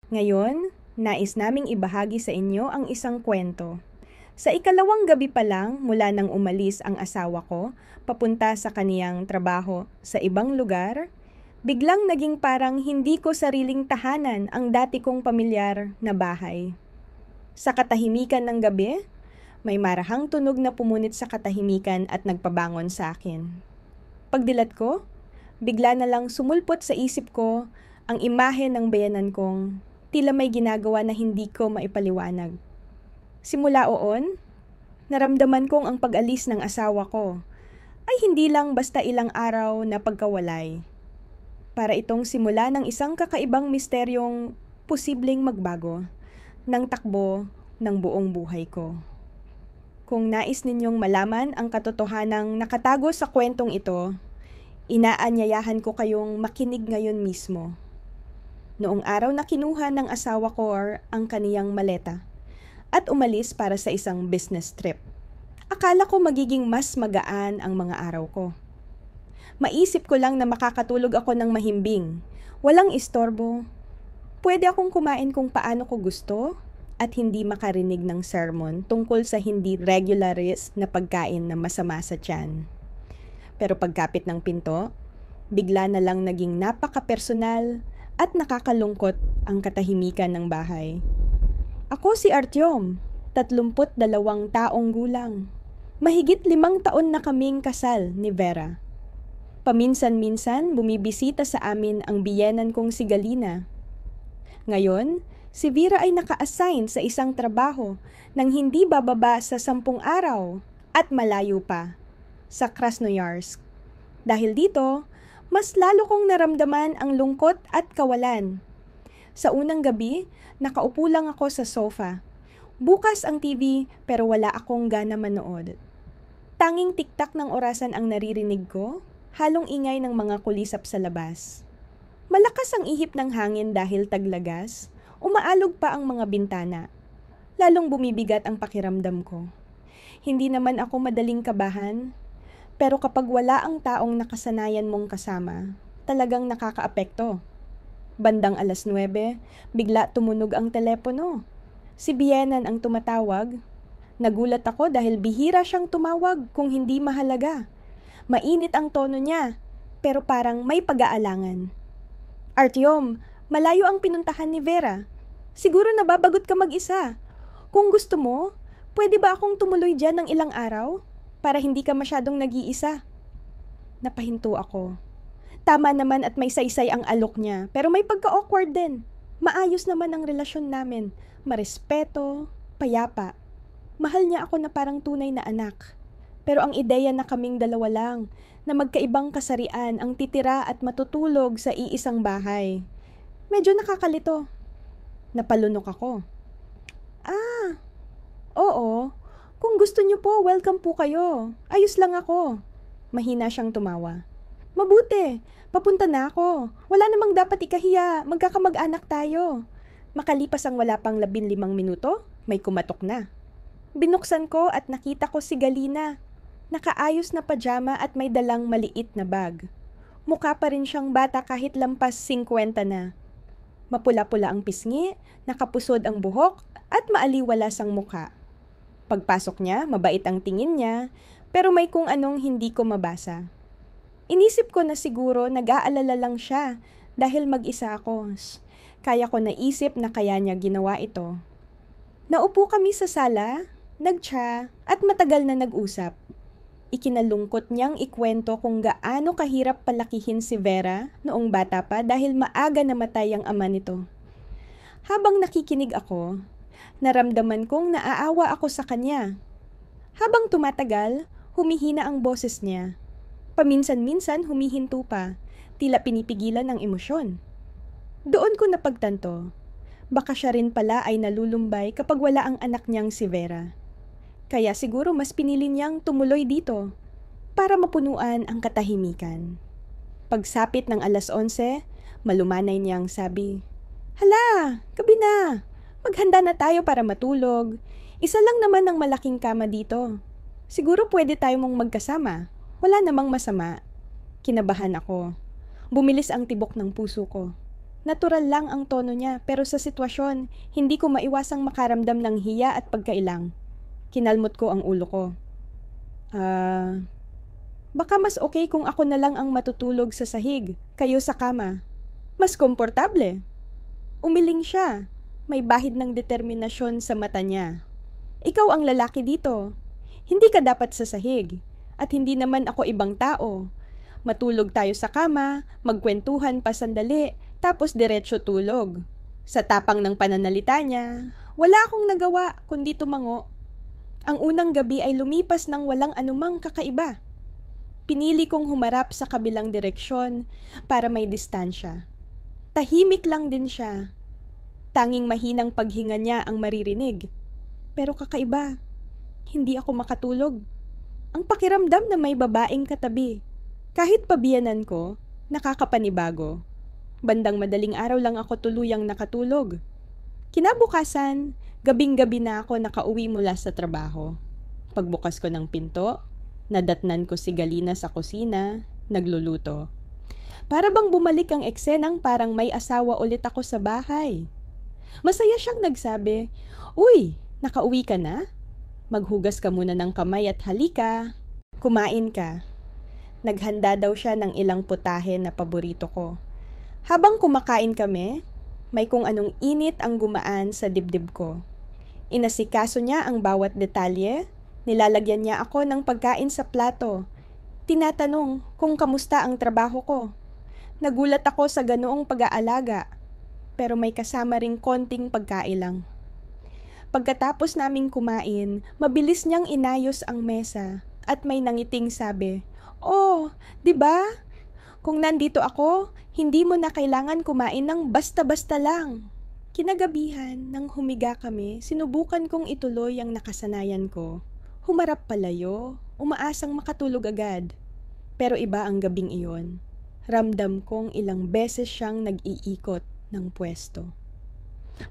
Ngayon, nais naming ibahagi sa inyo ang isang kwento. Sa ikalawang gabi pa lang mula nang umalis ang asawa ko papunta sa kaniyang trabaho sa ibang lugar, biglang naging parang hindi ko sariling tahanan ang dati kong pamilyar na bahay. Sa katahimikan ng gabi, may marahang tunog na pumunit sa katahimikan at nagpabangon sa akin. Pagdilat ko, bigla na lang sumulpot sa isip ko ang imahe ng bayanan kong tila may ginagawa na hindi ko maipaliwanag. Simula oon, naramdaman kong ang pag-alis ng asawa ko ay hindi lang basta ilang araw na pagkawalay. Para itong simula ng isang kakaibang misteryong posibleng magbago ng takbo ng buong buhay ko. Kung nais ninyong malaman ang katotohanang nakatago sa kwentong ito, inaanyayahan ko kayong makinig ngayon mismo. Noong araw na kinuha ng asawa ko ang kaniyang maleta at umalis para sa isang business trip. Akala ko magiging mas magaan ang mga araw ko. Maisip ko lang na makakatulog ako ng mahimbing, walang istorbo. Pwede akong kumain kung paano ko gusto at hindi makarinig ng sermon tungkol sa hindi regularis na pagkain na masama sa tiyan. Pero pagkapit ng pinto, bigla na lang naging napaka-personal at nakakalungkot ang katahimikan ng bahay. Ako si Artyom, 32 taong gulang. Mahigit 5 taon na kaming kasal ni Vera. Paminsan-minsan bumibisita sa amin ang biyenan kong si Galina. Ngayon, si Vera ay naka-assign sa isang trabaho nang hindi bababa sa 10 araw at malayo pa, sa Krasnoyarsk. Dahil dito, mas lalo kong naramdaman ang lungkot at kawalan. Sa unang gabi, nakaupo lang ako sa sofa. Bukas ang TV pero wala akong gana manood. Tanging tiktak ng orasan ang naririnig ko, halong ingay ng mga kulisap sa labas. Malakas ang ihip ng hangin dahil taglagas, umaalog pa ang mga bintana. Lalong bumibigat ang pakiramdam ko. Hindi naman ako madaling kabahan, pero kapag wala ang taong nakasanayan mong kasama, talagang nakakaapekto. Bandang 9:00, bigla tumunog ang telepono. Si Bienan ang tumatawag. Nagulat ako dahil bihira siyang tumawag kung hindi mahalaga. Mainit ang tono niya, pero parang may pag-aalangan. Artyom, malayo ang pinuntahan ni Vera. Siguro nababagot ka mag-isa. Kung gusto mo, pwede ba akong tumuloy dyan ng ilang araw? Para hindi ka masyadong nag-iisa. Napahinto ako. Tama naman at may saysay ang alok niya, pero may pagka-awkward din. Maayos naman ang relasyon namin. Marespeto, payapa. Mahal niya ako na parang tunay na anak. Pero ang ideya na kaming dalawa lang, na magkaibang kasarian ang titira at matutulog sa iisang bahay. Medyo nakakalito. Napalunok ako. Ah, oo. Kung gusto niyo po, welcome po kayo. Ayos lang ako. Mahina siyang tumawa. Mabuti, papunta na ako. Wala namang dapat ikahiya, magkakamag-anak tayo. Makalipas ang wala pang 15 minuto, may kumatok na. Binuksan ko at nakita ko si Galina. Nakaayos na pajama at may dalang maliit na bag. Mukha pa rin siyang bata kahit lampas 50 na. Mapula-pula ang pisngi, nakapusod ang buhok at maaliwalas ang mukha. Pagpasok niya, mabait ang tingin niya, pero may kung anong hindi ko mabasa. Inisip ko na siguro nag-aalala lang siya dahil mag-isa ako. Kaya ko naisip na kaya niya ginawa ito. Naupo kami sa sala, nagtsa at matagal na nag-usap. Ikinalungkot niyang ikwento kung gaano kahirap palakihin si Vera noong bata pa dahil maaga namatay ang ama nito. Habang nakikinig ako, naramdaman kong naaawa ako sa kanya. Habang tumatagal, humihina ang boses niya. Paminsan-minsan humihinto pa, tila pinipigilan ang emosyon. Doon ko napagtanto, baka siya rin pala ay nalulumbay kapag wala ang anak niyang si Vera. Kaya siguro mas pinili niyang tumuloy dito para mapunuan ang katahimikan. Pagsapit ng 11:00, malumanay niyang sabi, "Hala, gabi na. Maghanda na tayo para matulog. Isa lang naman ang malaking kama dito. Siguro pwede tayo mong magkasama. Wala namang masama." Kinabahan ako. Bumilis ang tibok ng puso ko. Natural lang ang tono niya pero sa sitwasyon, hindi ko maiwasang makaramdam ng hiya at pagkailang. Kinalmot ko ang ulo ko. Baka mas okay kung ako na lang ang matutulog sa sahig, kayo sa kama. Mas komportable. Umiling siya. May bahid ng determinasyon sa mata niya. Ikaw ang lalaki dito. Hindi ka dapat sa sahig. At hindi naman ako ibang tao. Matulog tayo sa kama, magkwentuhan pa sandali, tapos diretso tulog. Sa tapang ng pananalita niya, wala akong nagawa kundi tumango. Ang unang gabi ay lumipas ng walang anumang kakaiba. Pinili kong humarap sa kabilang direksyon para may distansya. Tahimik lang din siya. Tanging mahinang paghinga niya ang maririnig. Pero kakaiba, hindi ako makatulog. Ang pakiramdam na may babaeng katabi. Kahit pabiyanan ko, nakakapanibago. Bandang madaling araw lang ako tuluyang nakatulog. Kinabukasan, gabing-gabi na ako nakauwi mula sa trabaho. Pagbukas ko ng pinto, nadatnan ko si Galina sa kusina, nagluluto. Para bang bumalik ang eksenang parang may asawa ulit ako sa bahay. Masaya siyang nagsabi, "Uy, nakauwi ka na? Maghugas ka muna ng kamay at halika. Kumain ka." Naghanda daw siya ng ilang putahe na paborito ko. Habang kumakain kami, may kung anong init ang gumaan sa dibdib ko. Inasikaso niya ang bawat detalye, nilalagyan niya ako ng pagkain sa plato. Tinatanong kung kamusta ang trabaho ko. Nagulat ako sa ganoong pag-aalaga, pero may kasama ring konting pagkailang. Pagkatapos naming kumain, mabilis niyang inayos ang mesa at may nangiting sabi, "Oh, 'di ba? Kung nandito ako, hindi mo na kailangan kumain ng basta-basta lang." Kinagabihan, nang humiga kami, sinubukan kong ituloy ang nakasanayan ko. Humarap palayo, umaasang makatulog agad. Pero iba ang gabing iyon. Ramdam kong ilang beses siyang nag-iikot ng pwesto.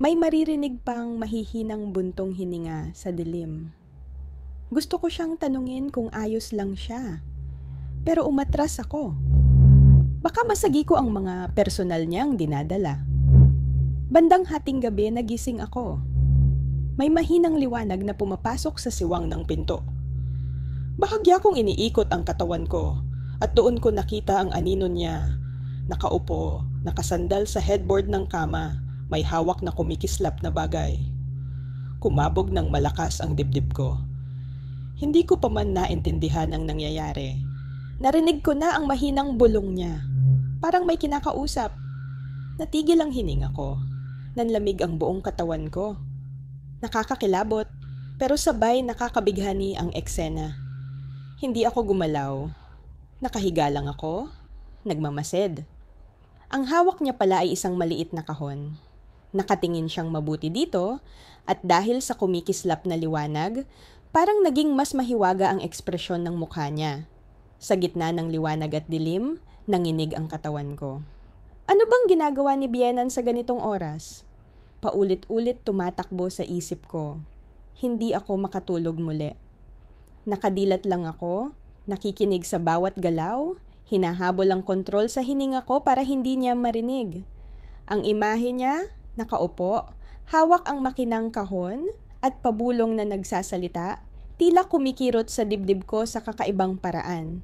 May maririnig pang mahihinang buntong hininga sa dilim. Gusto ko siyang tanungin kung ayos lang siya. Pero umatras ako. Baka masagi ko ang mga personal niyang dinadala. Bandang hating gabi nagising ako. May mahinang liwanag na pumapasok sa siwang ng pinto. Bahagya kong iniikot ang katawan ko at doon ko nakita ang anino niya. Nakaupo, nakasandal sa headboard ng kama, may hawak na kumikislap na bagay. Kumabog ng malakas ang dibdib ko. Hindi ko pa man naintindihan ang nangyayari. Narinig ko na ang mahinang bulong niya. Parang may kinakausap. Natigil ang hininga ko. Nanlamig ang buong katawan ko. Nakakakilabot, pero sabay nakakabighani ang eksena. Hindi ako gumalaw. Nakahiga lang ako, nagmamasid. Ang hawak niya pala ay isang maliit na kahon. Nakatingin siyang mabuti dito at dahil sa kumikislap na liwanag, parang naging mas mahiwaga ang ekspresyon ng mukha niya. Sa gitna ng liwanag at dilim, nanginig ang katawan ko. Ano bang ginagawa ni Bienan sa ganitong oras? Paulit-ulit tumatakbo sa isip ko. Hindi ako makatulog muli. Nakadilat lang ako, nakikinig sa bawat galaw, hinahabol ang kontrol sa hininga ko para hindi niya marinig. Ang imahe niya, nakaupo, hawak ang makinang kahon at pabulong na nagsasalita, tila kumikirot sa dibdib ko sa kakaibang paraan.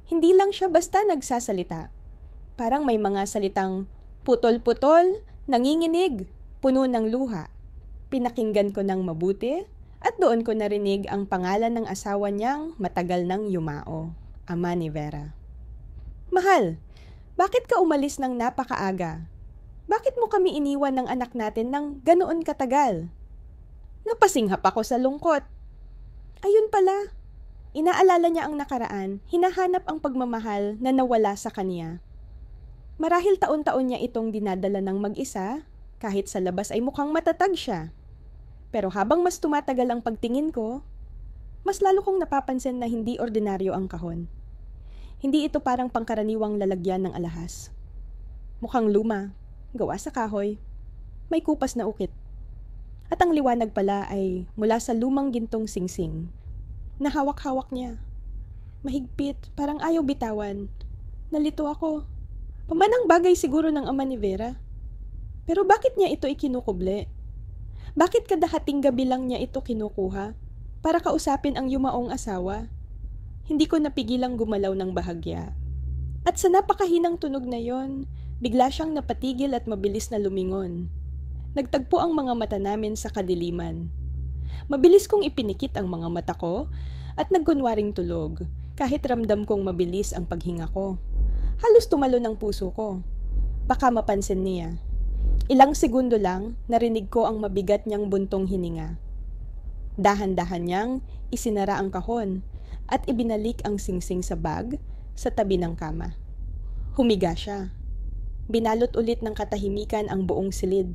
Hindi lang siya basta nagsasalita. Parang may mga salitang putol-putol, nanginginig, puno ng luha. Pinakinggan ko ng mabuti at doon ko narinig ang pangalan ng asawa niyang matagal nang yumao, ama ni Vera. "Mahal, bakit ka umalis ng napakaaga? Bakit mo kami iniwan ng anak natin ng ganoon katagal?" Napasinghap ako sa lungkot. Ayun pala, inaalala niya ang nakaraan, hinahanap ang pagmamahal na nawala sa kanya. Marahil taon-taon niya itong dinadala ng mag-isa, kahit sa labas ay mukhang matatag siya. Pero habang mas tumatagal ang pagtingin ko, mas lalo kong napapansin na hindi ordinaryo ang kahon. Hindi ito parang pangkaraniwang lalagyan ng alahas. Mukhang luma, gawa sa kahoy, may kupas na ukit. At ang liwanag pala ay mula sa lumang gintong singsing. Nahawak-hawak niya. Mahigpit, parang ayaw bitawan. Nalito ako. Pamanang bagay siguro ng ama ni Vera. Pero bakit niya ito ikinukuble? Bakit kadahating gabi lang niya ito kinukuha para kausapin ang yumaong asawa? Hindi ko napigilang gumalaw ng bahagya. At sa napakahinang tunog na yon, bigla siyang napatigil at mabilis na lumingon. Nagtagpo ang mga mata namin sa kadiliman. Mabilis kong ipinikit ang mga mata ko at nagkunwaring tulog kahit ramdam kong mabilis ang paghinga ko. Halos tumalo ng puso ko. Baka mapansin niya. Ilang segundo lang, narinig ko ang mabigat niyang buntong hininga. Dahan-dahan niyang isinara ang kahon at ibinalik ang singsing sa bag sa tabi ng kama. Humiga siya. Binalot ulit ng katahimikan ang buong silid.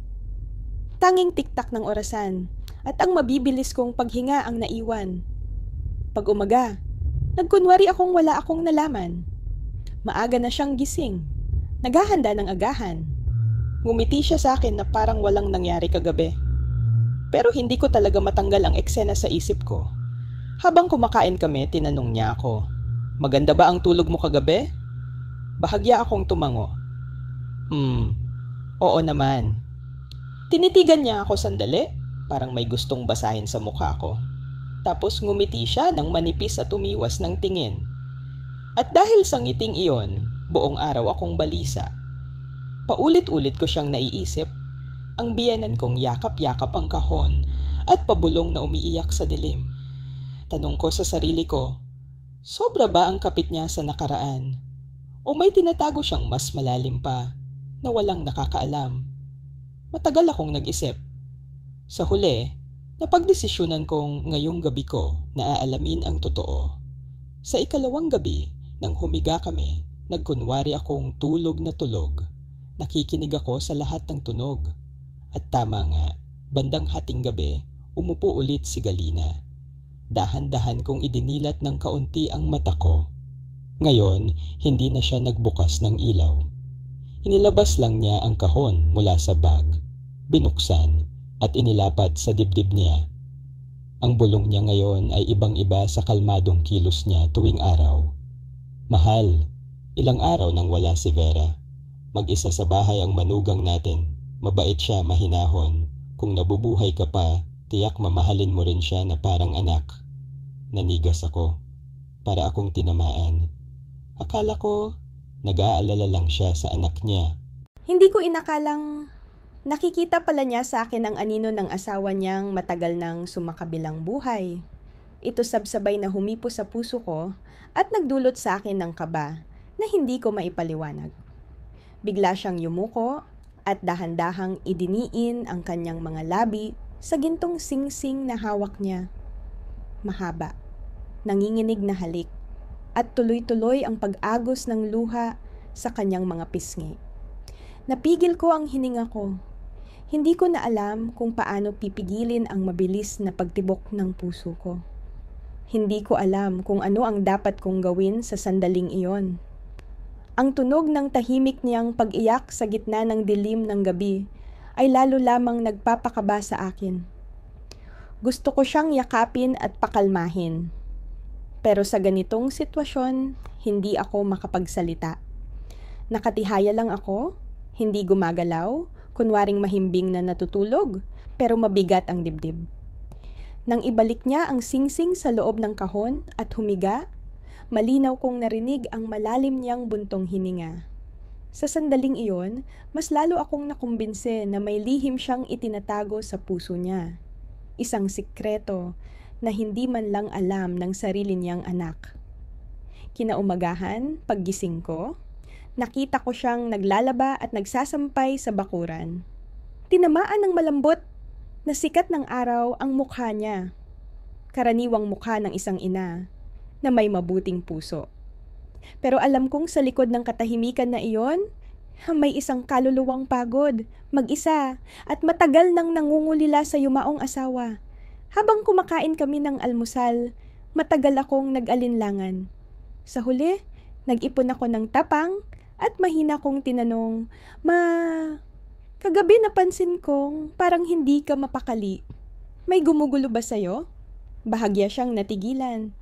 Tanging tiktak ng orasan at ang mabibilis kong paghinga ang naiwan. Pag umaga, nagkunwari akong wala akong nalaman. Maaga na siyang gising. Naghahanda ng agahan. Ngumiti siya sa akin na parang walang nangyari kagabi. Pero hindi ko talaga matanggal ang eksena sa isip ko. Habang kumakain kami, tinanong niya ako, "Maganda ba ang tulog mo kagabi?" Bahagya akong tumango. Oo naman." Tinitigan niya ako sandali, parang may gustong basahin sa mukha ko. Tapos ngumiti siya ng manipis at umiwas ng tingin. At dahil sa ngiting iyon, buong araw akong balisa. Paulit-ulit ko siyang naiisip, ang biyenan kong yakap-yakap ang kahon at pabulong na umiiyak sa dilim. Tanong ko sa sarili ko, sobra ba ang kapit niya sa nakaraan? O may tinatago siyang mas malalim pa na walang nakakaalam? Matagal akong nag-isip. Sa huli, napagdesisyonan kong ngayong gabi ko na aalamin ang totoo. Sa ikalawang gabi, nang humiga kami, nagkunwari akong tulog na tulog. Nakikinig ako sa lahat ng tunog. At tama nga, bandang hating gabi, umupo ulit si Galina. Dahan-dahan kong idinilat ng kaunti ang mata ko. Ngayon, hindi na siya nagbukas ng ilaw. Inilabas lang niya ang kahon mula sa bag, binuksan at inilapat sa dibdib niya. Ang bulong niya ngayon ay ibang-iba sa kalmadong kilos niya tuwing araw. "Mahal, ilang araw nang wala si Vera. Mag-isa sa bahay ang manugang natin. Mabait siya, mahinahon. Kung nabubuhay ka pa, tiyak mamahalin mo rin siya na parang anak." Nanigas ako. Para akong tinamaan. Akala ko, nag-aalala lang siya sa anak niya. Hindi ko inakalang nakikita pala niya sa akin ang anino ng asawa niyang matagal nang sumakabilang buhay. Ito sabsabay na humipo sa puso ko at nagdulot sa akin ng kaba na hindi ko maipaliwanag. Bigla siyang yumuko at dahan-dahang idiniin ang kanyang mga labi sa gintong singsing na hawak niya. Mahaba, nanginginig na halik, at tuloy-tuloy ang pag-agos ng luha sa kanyang mga pisngi. Napigil ko ang hininga ko. Hindi ko na alam kung paano pipigilin ang mabilis na pagtibok ng puso ko. Hindi ko alam kung ano ang dapat kong gawin sa sandaling iyon. Ang tunog ng tahimik niyang pag-iyak sa gitna ng dilim ng gabi ay lalo lamang nagpapakaba sa akin. Gusto ko siyang yakapin at pakalmahin. Pero sa ganitong sitwasyon, hindi ako makapagsalita. Nakatihaya lang ako, hindi gumagalaw, kunwaring mahimbing na natutulog, pero mabigat ang dibdib. Nang ibalik niya ang singsing sa loob ng kahon at humiga, malinaw kong narinig ang malalim niyang buntong hininga. Sa sandaling iyon, mas lalo akong nakumbinse na may lihim siyang itinatago sa puso niya. Isang sikreto na hindi man lang alam ng sarili niyang anak. Kinaumagahan, paggising ko, nakita ko siyang naglalaba at nagsasampay sa bakuran. Tinamaan ng malambot na sikat ng araw ang mukha niya. Karaniwang mukha ng isang ina na may mabuting puso. Pero alam kong sa likod ng katahimikan na iyon, may isang kaluluwang pagod, mag-isa, at matagal nang nangungulila sa yumaong asawa. Habang kumakain kami ng almusal, matagal akong nag-alinlangan. Sa huli, nag-ipon ako ng tapang at mahina kong tinanong, kagabi napansin kong parang hindi ka mapakali. May gumugulo ba sa'yo?" Bahagya siyang natigilan.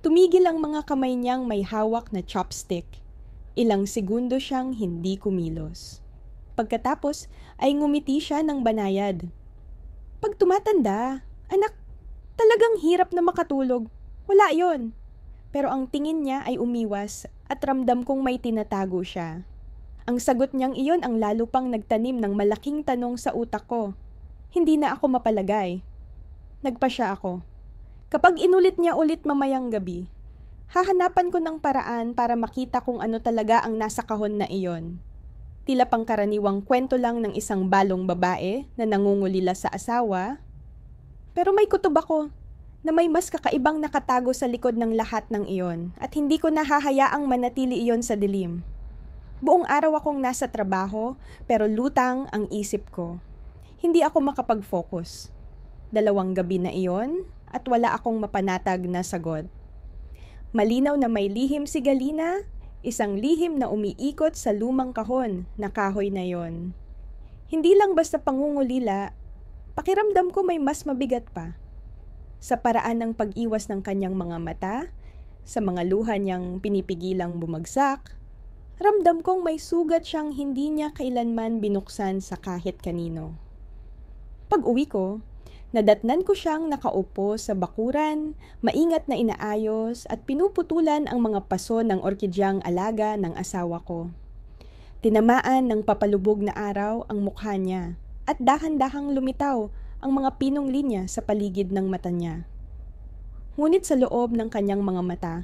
Tumigil ang mga kamay niyang may hawak na chopstick. Ilang segundo siyang hindi kumilos. Pagkatapos ay ngumiti siya ng banayad. Pag tumatanda, anak, talagang hirap na makatulog. Wala yon. Pero ang tingin niya ay umiwas at ramdam kong may tinatago siya. Ang sagot niyang iyon ang lalo pang nagtanim ng malaking tanong sa utak ko. Hindi na ako mapalagay. Nagpasya ako. Kapag inulit niya ulit mamayang gabi, hahanapan ko ng paraan para makita kung ano talaga ang nasa kahon na iyon. Tila pangkaraniwang kwento lang ng isang balong babae na nangungulila sa asawa. Pero may kutob ako na may mas kakaibang nakatago sa likod ng lahat ng iyon at hindi ko nahahayaang manatili iyon sa dilim. Buong araw akong nasa trabaho pero lutang ang isip ko. Hindi ako makapag-focus. 2 gabi na iyon at wala akong mapanatag na sagot. Malinaw na may lihim si Galina, isang lihim na umiikot sa lumang kahon na kahoy na yon. Hindi lang basta pangungulila, pakiramdam ko may mas mabigat pa. Sa paraan ng pag-iwas ng kanyang mga mata, sa mga luha niyang pinipigilang bumagsak, ramdam kong may sugat siyang hindi niya kailanman binuksan sa kahit kanino. Pag-uwi ko, nadatnan ko siyang nakaupo sa bakuran, maingat na inaayos at pinuputulan ang mga paso ng orkidyang alaga ng asawa ko. Tinamaan ng papalubog na araw ang mukha niya at dahan-dahang lumitaw ang mga pinong linya sa paligid ng mata niya. Ngunit sa loob ng kanyang mga mata,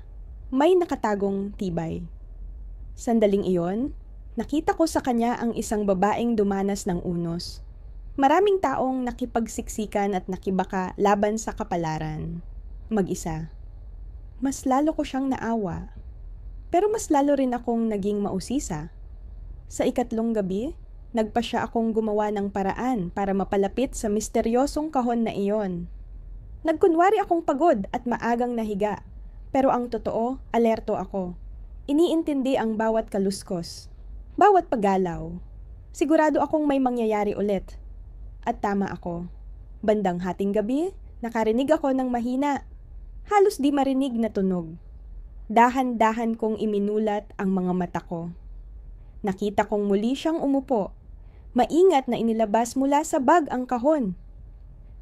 may nakatagong tibay. Sandaling iyon, nakita ko sa kanya ang isang babaeng dumanas ng unos. Maraming taong nakipagsiksikan at nakibaka laban sa kapalaran. Mag-isa. Mas lalo ko siyang naawa. Pero mas lalo rin akong naging mausisa. Sa 3 gabi, nagpasya akong gumawa ng paraan para mapalapit sa misteryosong kahon na iyon. Nagkunwari akong pagod at maagang nahiga, pero ang totoo, alerto ako. Iniintindi ang bawat kaluskos, bawat paggalaw. Sigurado akong may mangyayari ulit. At tama ako. Bandang hating gabi, nakarinig ako ng mahina. Halos di marinig na tunog. Dahan-dahan kong iminulat ang mga mata ko. Nakita kong muli siyang umupo. Maingat na inilabas mula sa bag ang kahon.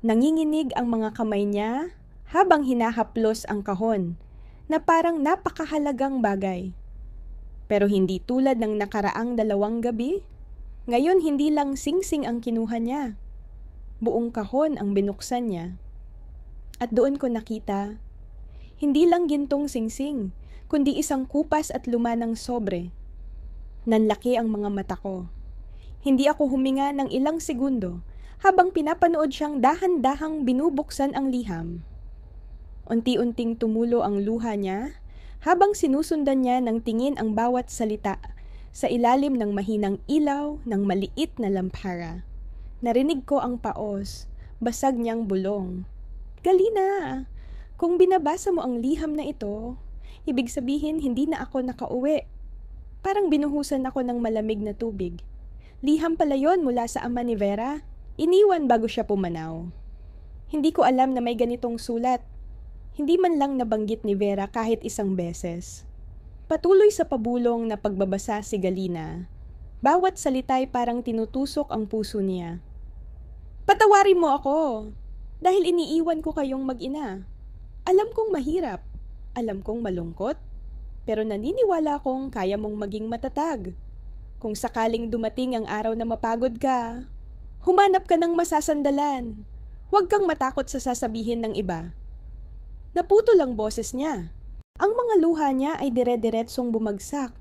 Nanginginig ang mga kamay niya habang hinahaplos ang kahon na parang napakahalagang bagay. Pero hindi tulad ng nakaraang 2 gabi. Ngayon hindi lang singsing ang kinuha niya. Buong kahon ang binuksan niya. At doon ko nakita, hindi lang gintong singsing, kundi isang kupas at luma ng sobre. Nanlaki ang mga mata ko. Hindi ako huminga ng ilang segundo habang pinapanood siyang dahan-dahang binubuksan ang liham. Unti-unting tumulo ang luha niya habang sinusundan niya ng tingin ang bawat salita sa ilalim ng mahinang ilaw ng maliit na lampara. Narinig ko ang paos, basag niyang bulong. Galina, kung binabasa mo ang liham na ito, ibig sabihin hindi na ako nakauwi. Parang binuhusan ako ng malamig na tubig. Liham pala yon mula sa ama ni Vera. Iniwan bago siya pumanaw. Hindi ko alam na may ganitong sulat. Hindi man lang nabanggit ni Vera kahit isang beses. Patuloy sa pabulong na pagbabasa si Galina. Bawat salita'y parang tinutusok ang puso niya. Patawarin mo ako dahil iniiwan ko kayong mag-ina. Alam kong mahirap. Alam kong malungkot. Pero naniniwala akong kaya mong maging matatag. Kung sakaling dumating ang araw na mapagod ka, humanap ka ng masasandalan. Huwag kang matakot sa sasabihin ng iba. Naputol ang boses niya. Ang mga luha niya ay dire-diretsong bumagsak.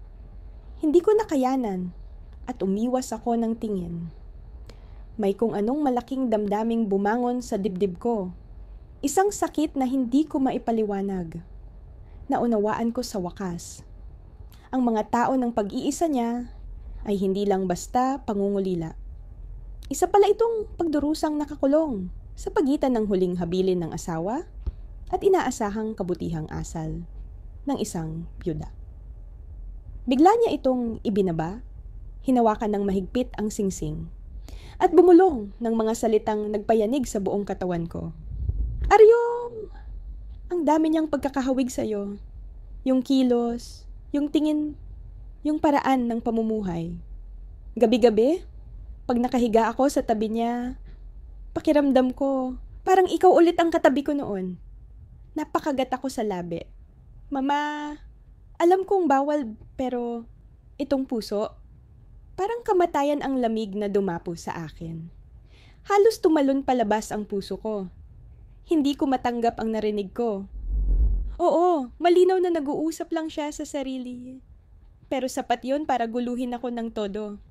Hindi ko nakayanan at umiwas ako ng tingin. May kung anong malaking damdaming bumangon sa dibdib ko. Isang sakit na hindi ko maipaliwanag. Naunawaan ko sa wakas. Ang mga tao ng pag-iisa niya ay hindi lang basta pangungulila. Isa pala itong pagdurusang nakakulong sa pagitan ng huling habilin ng asawa at inaasahang kabutihang asal ng isang byuda. Bigla niya itong ibinaba, hinawakan ng mahigpit ang singsing, at bumulong ng mga salitang nagpayanig sa buong katawan ko. Aryong! Ang dami niyang pagkakahawig sa'yo. Yung kilos, yung tingin, yung paraan ng pamumuhay. Gabi-gabi, Pag nakahiga ako sa tabi niya, pakiramdam ko, parang ikaw ulit ang katabi ko noon. Napakagat ako sa labi. Mama, alam kong bawal pero itong puso, parang kamatayan ang lamig na dumapo sa akin. Halos tumalon palabas ang puso ko. Hindi ko matanggap ang narinig ko. Oo, malinaw na nag-uusap lang siya sa sarili. Pero sapat yon para guluhin ako ng todo.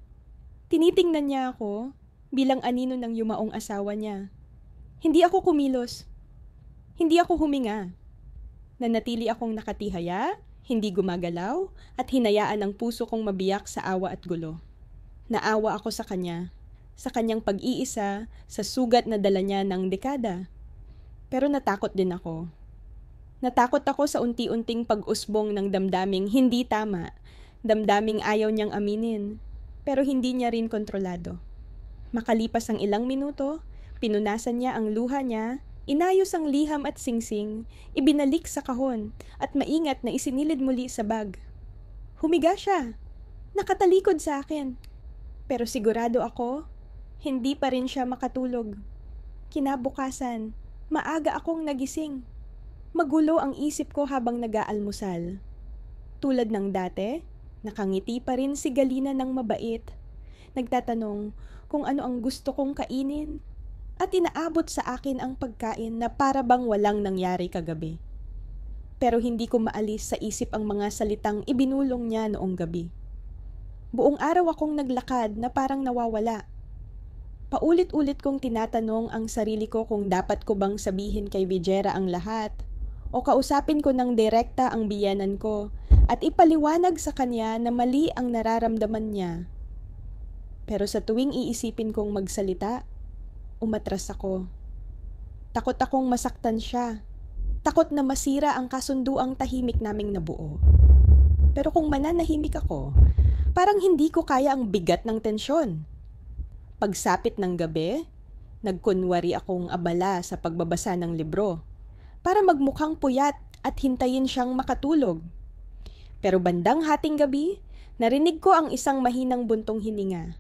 Tinitingnan niya ako bilang anino ng yumaong asawa niya. Hindi ako kumilos. Hindi ako huminga. Nanatili akong nakatihaya, hindi gumagalaw, at hinayaan ang puso kong mabiyak sa awa at gulo. Naawa ako sa kanya, sa kanyang pag-iisa, sa sugat na dala niya ng dekada. Pero natakot din ako. Natakot ako sa unti-unting pag-usbong ng damdaming hindi tama, damdaming ayaw niyang aminin, pero hindi niya rin kontrolado. Makalipas ang ilang minuto, pinunasan niya ang luha niya, inayos ang liham at singsing, ibinalik sa kahon, at maingat na isinilid muli sa bag. Humiga siya. Nakatalikod sa akin. Pero sigurado ako, hindi pa rin siya makatulog. Kinabukasan, maaga akong nagising. Magulo ang isip ko habang nag-aalmusal. Tulad ng dati, nakangiti pa rin si Galina ng mabait. Nagtatanong kung ano ang gusto kong kainin at inaabot sa akin ang pagkain na para bang walang nangyari kagabi. Pero hindi ko maalis sa isip ang mga salitang ibinulong niya noong gabi. Buong araw akong naglakad na parang nawawala. Paulit-ulit kong tinatanong ang sarili ko kung dapat ko bang sabihin kay Vijera ang lahat o kausapin ko ng direkta ang biyanan ko at ipaliwanag sa kanya na mali ang nararamdaman niya. Pero sa tuwing iisipin kong magsalita, umatras ako. Takot akong masaktan siya. Takot na masira ang kasunduang tahimik naming nabuo. Pero kung mananahimik ako, parang hindi ko kaya ang bigat ng tensyon. Pagsapit ng gabi, nagkunwari akong abala sa pagbabasa ng libro para magmukhang puyat at hintayin siyang makatulog. Pero bandang hating gabi, narinig ko ang isang mahinang buntong hininga.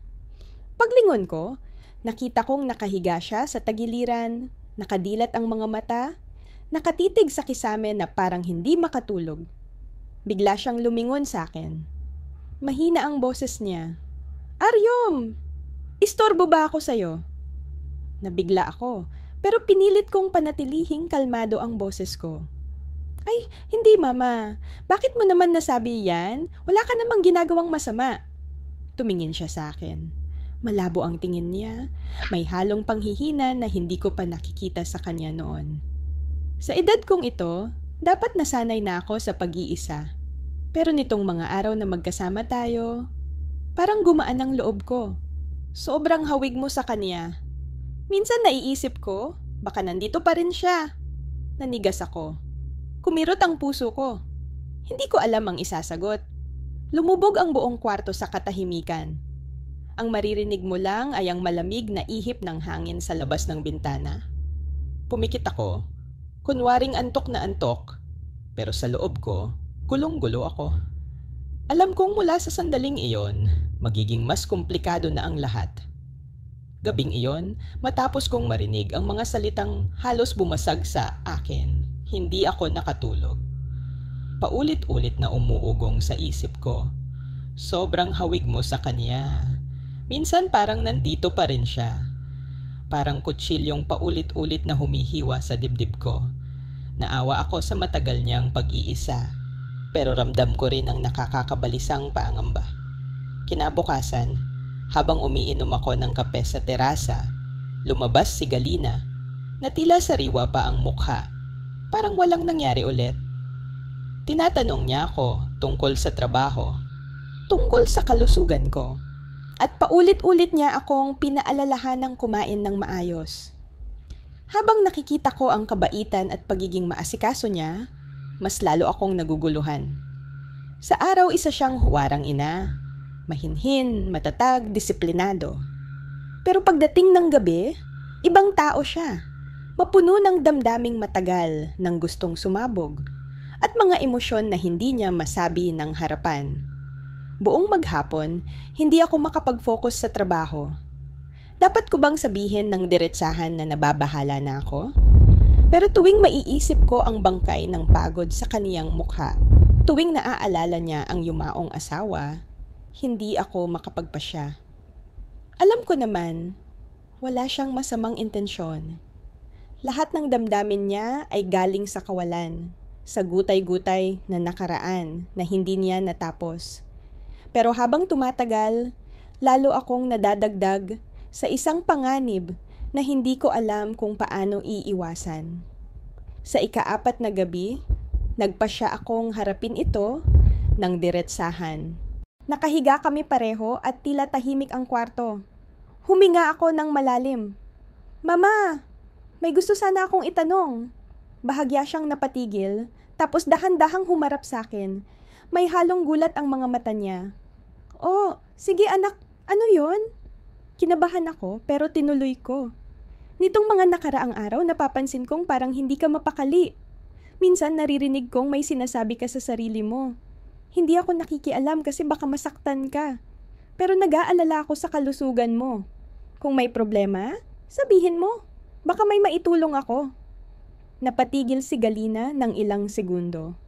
Paglingon ko, nakita kong nakahiga siya sa tagiliran, nakadilat ang mga mata, nakatitig sa kisame na parang hindi makatulog. Bigla siyang lumingon sa akin. Mahina ang boses niya. Aryom! Istorbo ba ako sa'yo? Nabigla ako, pero pinilit kong panatilihing kalmado ang boses ko. Ay, hindi mama. Bakit mo naman nasabi yan? Wala ka namang ginagawang masama. Tumingin siya sa akin. Malabo ang tingin niya. May halong panghihina na hindi ko pa nakikita sa kanya noon. Sa edad kong ito, dapat nasanay na ako sa pag-iisa. Pero nitong mga araw na magkasama tayo, parang gumaan ang loob ko. Sobrang hawig mo sa kanya. Minsan naiisip ko, baka nandito pa rin siya. Nanigas ako. Kumirot ang puso ko. Hindi ko alam ang isasagot. Lumubog ang buong kwarto sa katahimikan. Ang maririnig mo lang ay ang malamig na ihip ng hangin sa labas ng bintana. Pumikit ako, kunwaring antok na antok, pero sa loob ko, gulong-gulo ako. Alam kong mula sa sandaling iyon, magiging mas komplikado na ang lahat. Gabing iyon, matapos kong marinig ang mga salitang halos bumasag sa akin, hindi ako nakatulog. Paulit-ulit na umuugong sa isip ko. Sobrang hawig mo sa kanya. Minsan parang nandito pa rin siya. Parang kutsilyong paulit-ulit na humihiwa sa dibdib ko. Naawa ako sa matagal niyang pag-iisa. Pero ramdam ko rin ang nakakakabalisang pangamba. Kinabukasan, habang umiinom ako ng kape sa terasa, lumabas si Galina na tila sariwa pa ang mukha. Parang walang nangyari ulit. Tinatanong niya ako tungkol sa trabaho, tungkol sa kalusugan ko. At paulit-ulit niya akong pinaalalahan ng kumain ng maayos. Habang nakikita ko ang kabaitan at pagiging maasikaso niya, mas lalo akong naguguluhan. Sa araw isa siyang huwarang ina, mahinhin, matatag, disiplinado. Pero pagdating ng gabi, ibang tao siya. Mapuno ng damdaming matagal ng gustong sumabog at mga emosyon na hindi niya masabi ng harapan. Buong maghapon, hindi ako makapag-focus sa trabaho. Dapat ko bang sabihin ng diretsahan na nababahala na ako? Pero tuwing maiisip ko ang bangkay ng pagod sa kaniyang mukha, tuwing naaalala niya ang yumaong asawa, hindi ako makapagpasya. Alam ko naman, wala siyang masamang intensyon. Lahat ng damdamin niya ay galing sa kawalan, sa gutay-gutay na nakaraan na hindi niya natapos. Pero habang tumatagal, lalo akong nadadagdag sa isang panganib na hindi ko alam kung paano iiwasan. Sa ika-4 na gabi, nagpasya akong harapin ito ng diretsahan. Nakahiga kami pareho at tila tahimik ang kwarto. Huminga ako ng malalim. "Mama, may gusto sana akong itanong." Bahagya siyang napatigil, tapos dahan-dahang humarap sa akin. May halong gulat ang mga mata niya. "Oh, sige anak, ano yon?" Kinabahan ako pero tinuloy ko. Nitong mga nakaraang araw napapansin kong parang hindi ka mapakali. Minsan naririnig kong may sinasabi ka sa sarili mo. Hindi ako nakikialam kasi baka masaktan ka. Pero nag-aalala ako sa kalusugan mo. Kung may problema, sabihin mo. Baka may maitulong ako. Napatigil si Galina ng ilang segundo.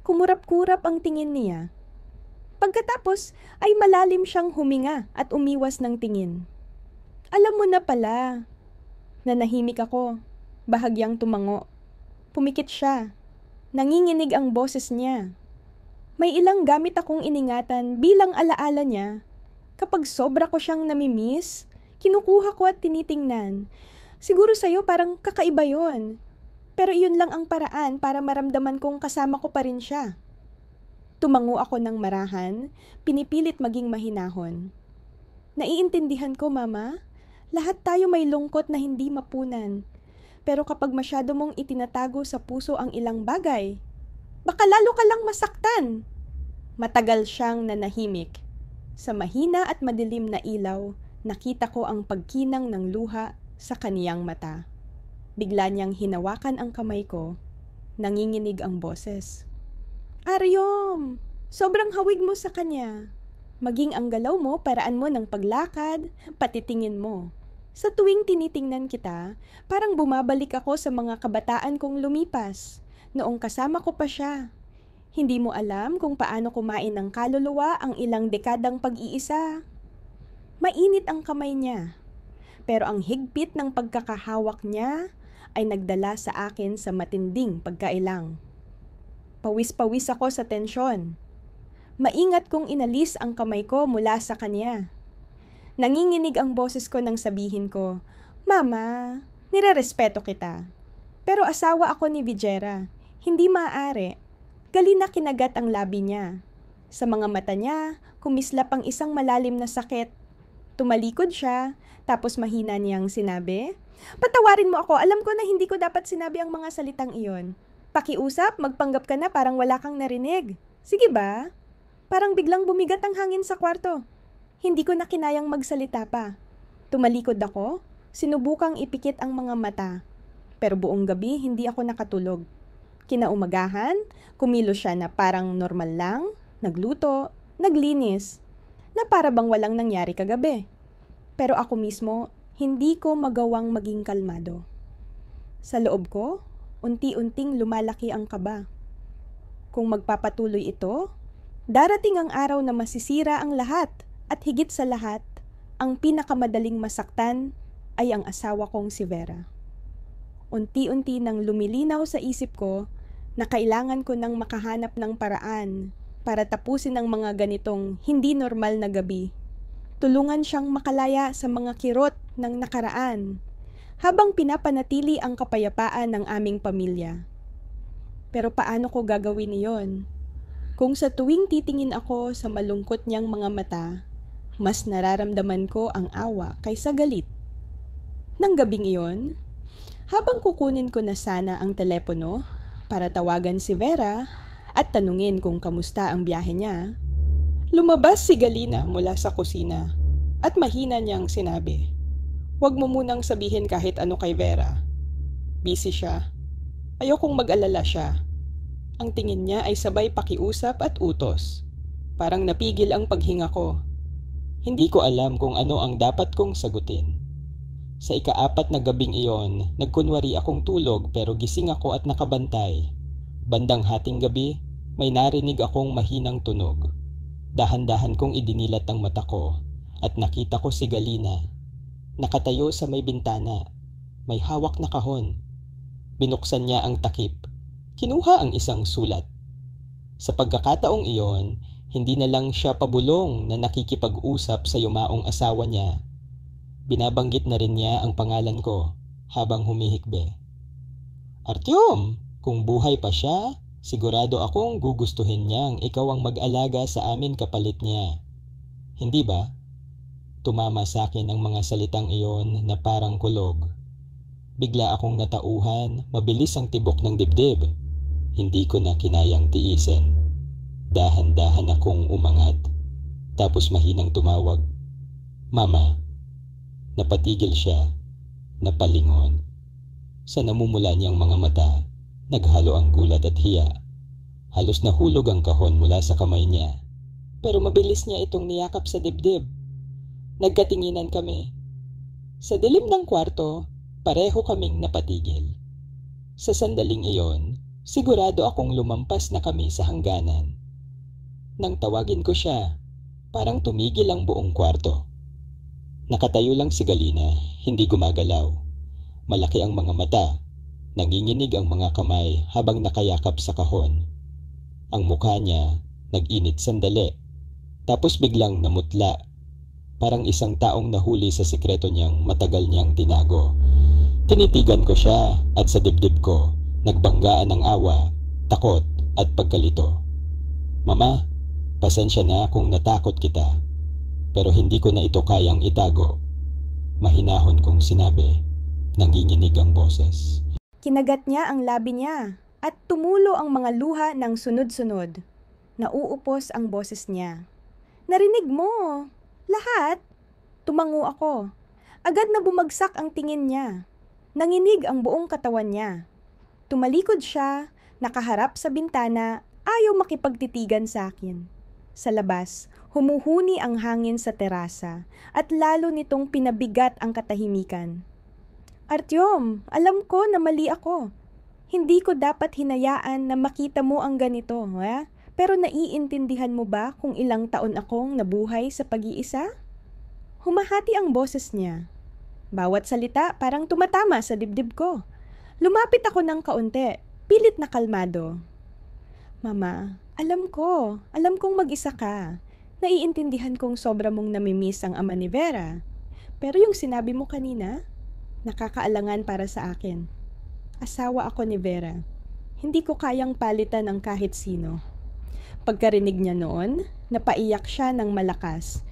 Kumurap-kurap ang tingin niya. Pagkatapos ay malalim siyang huminga at umiwas ng tingin. "Alam mo na pala." Nanahimik ako, bahagyang tumango. Pumikit siya. Nanginginig ang boses niya. May ilang gamit akong iningatan bilang alaala niya. Kapag sobra ko siyang namimiss, kinukuha ko at tinitingnan. Siguro sa'yo parang kakaiba yon. Pero iyon lang ang paraan para maramdaman kong kasama ko pa rin siya. Tumango ako ng marahan, pinipilit maging mahinahon. "Naiintindihan ko, Mama. Lahat tayo may lungkot na hindi mapunan. Pero kapag masyado mong itinatago sa puso ang ilang bagay, baka lalo ka lang masaktan." Matagal siyang nanahimik. Sa mahina at madilim na ilaw, nakita ko ang pagkinang ng luha sa kaniyang mata. Bigla niyang hinawakan ang kamay ko. Nanginginig ang boses. "Aryom, sobrang hawig mo sa kanya. Maging ang galaw mo, paraan mo ng paglakad, pati tingin mo. Sa tuwing tinitingnan kita, parang bumabalik ako sa mga kabataan kong lumipas, noong kasama ko pa siya. Hindi mo alam kung paano kumain ng kaluluwa ang ilang dekadang pag-iisa." Mainit ang kamay niya, pero ang higpit ng pagkakahawak niya ay nagdala sa akin sa matinding pagkailang. Pawis-pawis ako sa tensyon. Maingat kong inalis ang kamay ko mula sa kanya. Nanginginig ang boses ko nang sabihin ko, "Mama, nirerespeto kita. Pero asawa ako ni Vijera. Hindi maaari." Galina kinagat ang labi niya. Sa mga mata niya, kumislap ang isang malalim na sakit. Tumalikod siya, tapos mahina niyang sinabi, "Patawarin mo ako, alam ko na hindi ko dapat sinabi ang mga salitang iyon. Pakiusap, magpanggap ka na parang wala kang narinig. Sige ba?" Parang biglang bumigat ang hangin sa kwarto. Hindi ko na kinayang magsalita pa. Tumalikod ako, sinubukang ipikit ang mga mata. Pero buong gabi hindi ako nakatulog. Kinaumagahan, kumilos siya na parang normal lang, nagluto, naglinis, na para bang walang nangyari kagabi. Pero ako mismo, hindi ko magawang maging kalmado. Sa loob ko, unti-unting lumalaki ang kaba. Kung magpapatuloy ito, darating ang araw na masisira ang lahat at higit sa lahat, ang pinakamadaling masaktan ay ang asawa kong si Vera. Unti-unti nang lumilinaw sa isip ko na kailangan ko nang makahanap ng paraan para tapusin ang mga ganitong hindi normal na gabi. Tulungan siyang makalaya sa mga kirot ng nakaraan habang pinapanatili ang kapayapaan ng aming pamilya. Pero paano ko gagawin iyon? Kung sa tuwing titingin ako sa malungkot niyang mga mata, mas nararamdaman ko ang awa kaysa galit. Nang gabing iyon, habang kukunin ko na sana ang telepono para tawagan si Vera at tanungin kung kamusta ang biyahe niya, lumabas si Galina mula sa kusina at mahina niyang sinabi, "Huwag mo munang sabihin kahit ano kay Vera. Busy siya. Ayokong mag-alala siya." Ang tingin niya ay sabay pakiusap at utos. Parang napigil ang paghinga ko. Hindi ko alam kung ano ang dapat kong sagutin. Sa ika-4 na gabing iyon, nagkunwari akong tulog pero gising ako at nakabantay. Bandang hating gabi, may narinig akong mahinang tunog. Dahan-dahan kong idinilat ang mata ko at nakita ko si Galina. Nakatayo sa may bintana. May hawak na kahon. Binuksan niya ang takip. Kinuha ang isang sulat. Sa pagkakataong iyon, hindi na lang siya pabulong na nakikipag-usap sa yumaong asawa niya. Binabanggit na rin niya ang pangalan ko habang humihikbe. Artyom, kung buhay pa siya, sigurado akong gugustuhin niyang ikaw ang mag-alaga sa amin kapalit niya. Hindi ba? Tumama sa akin ang mga salitang iyon na parang kulog. Bigla akong natauhan, mabilis ang tibok ng dibdib. Hindi ko na kinayang tiisin. Dahan-dahan akong umangat. Tapos mahinang tumawag. Mama. Napatigil siya. Napalingon. Sa namumula niyang mga mata, naghalo ang gulat at hiya. Halos nahulog ang kahon mula sa kamay niya. Pero mabilis niya itong niyakap sa dibdib. Nagkatinginan kami. Sa dilim ng kwarto, pareho kaming napatigil. Sa sandaling iyon, sigurado akong lumampas na kami sa hangganan. Nang tawagin ko siya, parang tumigil ang buong kwarto. Nakatayo lang si Galina, hindi gumagalaw. Malaki ang mga mata, nanginginig ang mga kamay habang nakayakap sa kahon. Ang mukha niya, nag-init sandali, tapos biglang namutla. Parang isang taong nahuli sa sikreto niyang matagal niyang tinago. Tinitigan ko siya at sa dibdib ko, nagbanggaan ng awa, takot at pagkalito. Mama, pasensya na kung natakot kita, pero hindi ko na ito kayang itago. Mahinahon kong sinabi, nanginginig ang boses. Kinagat niya ang labi niya at tumulo ang mga luha ng sunod-sunod. Nauupos ang boses niya. Narinig mo! Lahat! Tumango ako. Agad na bumagsak ang tingin niya. Nanginig ang buong katawan niya. Tumalikod siya, nakaharap sa bintana, ayaw makipagtitigan sa akin. Sa labas, humuhuni ang hangin sa terasa at lalo nitong pinabigat ang katahimikan. Artyom, alam ko na mali ako. Hindi ko dapat hinayaan na makita mo ang ganito, ha? Pero naiintindihan mo ba kung ilang taon akong nabuhay sa pag-iisa? Humahati ang boses niya. Bawat salita parang tumatama sa dibdib ko. Lumapit ako ng kaunti, pilit na kalmado. Mama, alam kong mag-isa ka. Naiintindihan kong sobra mong namimiss ang ama ni Vera. Pero yung sinabi mo kanina, nakakaalangan para sa akin. Asawa ako ni Vera. Hindi ko kayang palitan ng kahit sino. Pagkarinig niya noon, napaiyak siya ng malakas.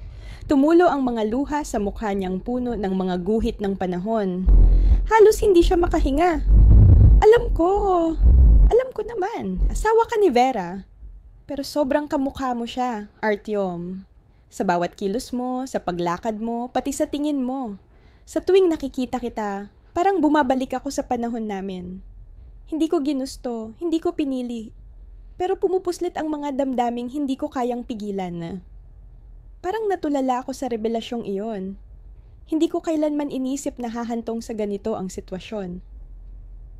Tumulo ang mga luha sa mukha niyang puno ng mga guhit ng panahon. Halos hindi siya makahinga. Alam ko naman, asawa ka ni Vera. Pero sobrang kamukha mo siya, Artyom. Sa bawat kilos mo, sa paglakad mo, pati sa tingin mo. Sa tuwing nakikita kita, parang bumabalik ako sa panahon namin. Hindi ko ginusto, hindi ko pinili. Pero pumupuslit ang mga damdaming hindi ko kayang pigilan. Parang natulala ako sa revelasyong iyon. Hindi ko kailanman inisip na hahantong sa ganito ang sitwasyon.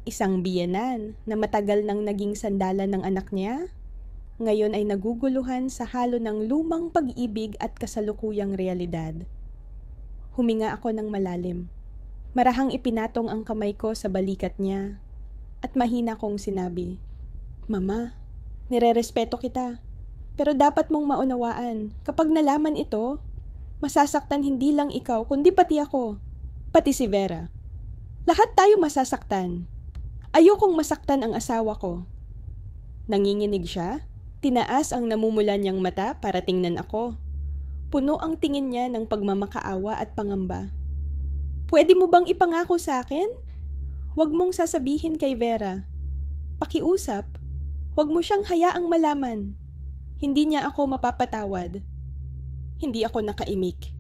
Isang biyenan na matagal nang naging sandalan ng anak niya, ngayon ay naguguluhan sa halo ng lumang pag-ibig at kasalukuyang realidad. Huminga ako ng malalim. Marahang ipinatong ang kamay ko sa balikat niya at mahina kong sinabi, Mama, nirerespeto kita. Pero dapat mong maunawaan, kapag nalaman ito, masasaktan hindi lang ikaw, kundi pati ako. Pati si Vera. Lahat tayo masasaktan. Ayokong masaktan ang asawa ko. Nanginginig siya, tinaas ang namumula niyang mata para tingnan ako. Puno ang tingin niya ng pagmamakaawa at pangamba. Pwede mo bang ipangako sa akin? Huwag mong sasabihin kay Vera. Pakiusap. Huwag mo siyang hayaang malaman. Hindi niya ako mapapatawad. Hindi ako nakaimik.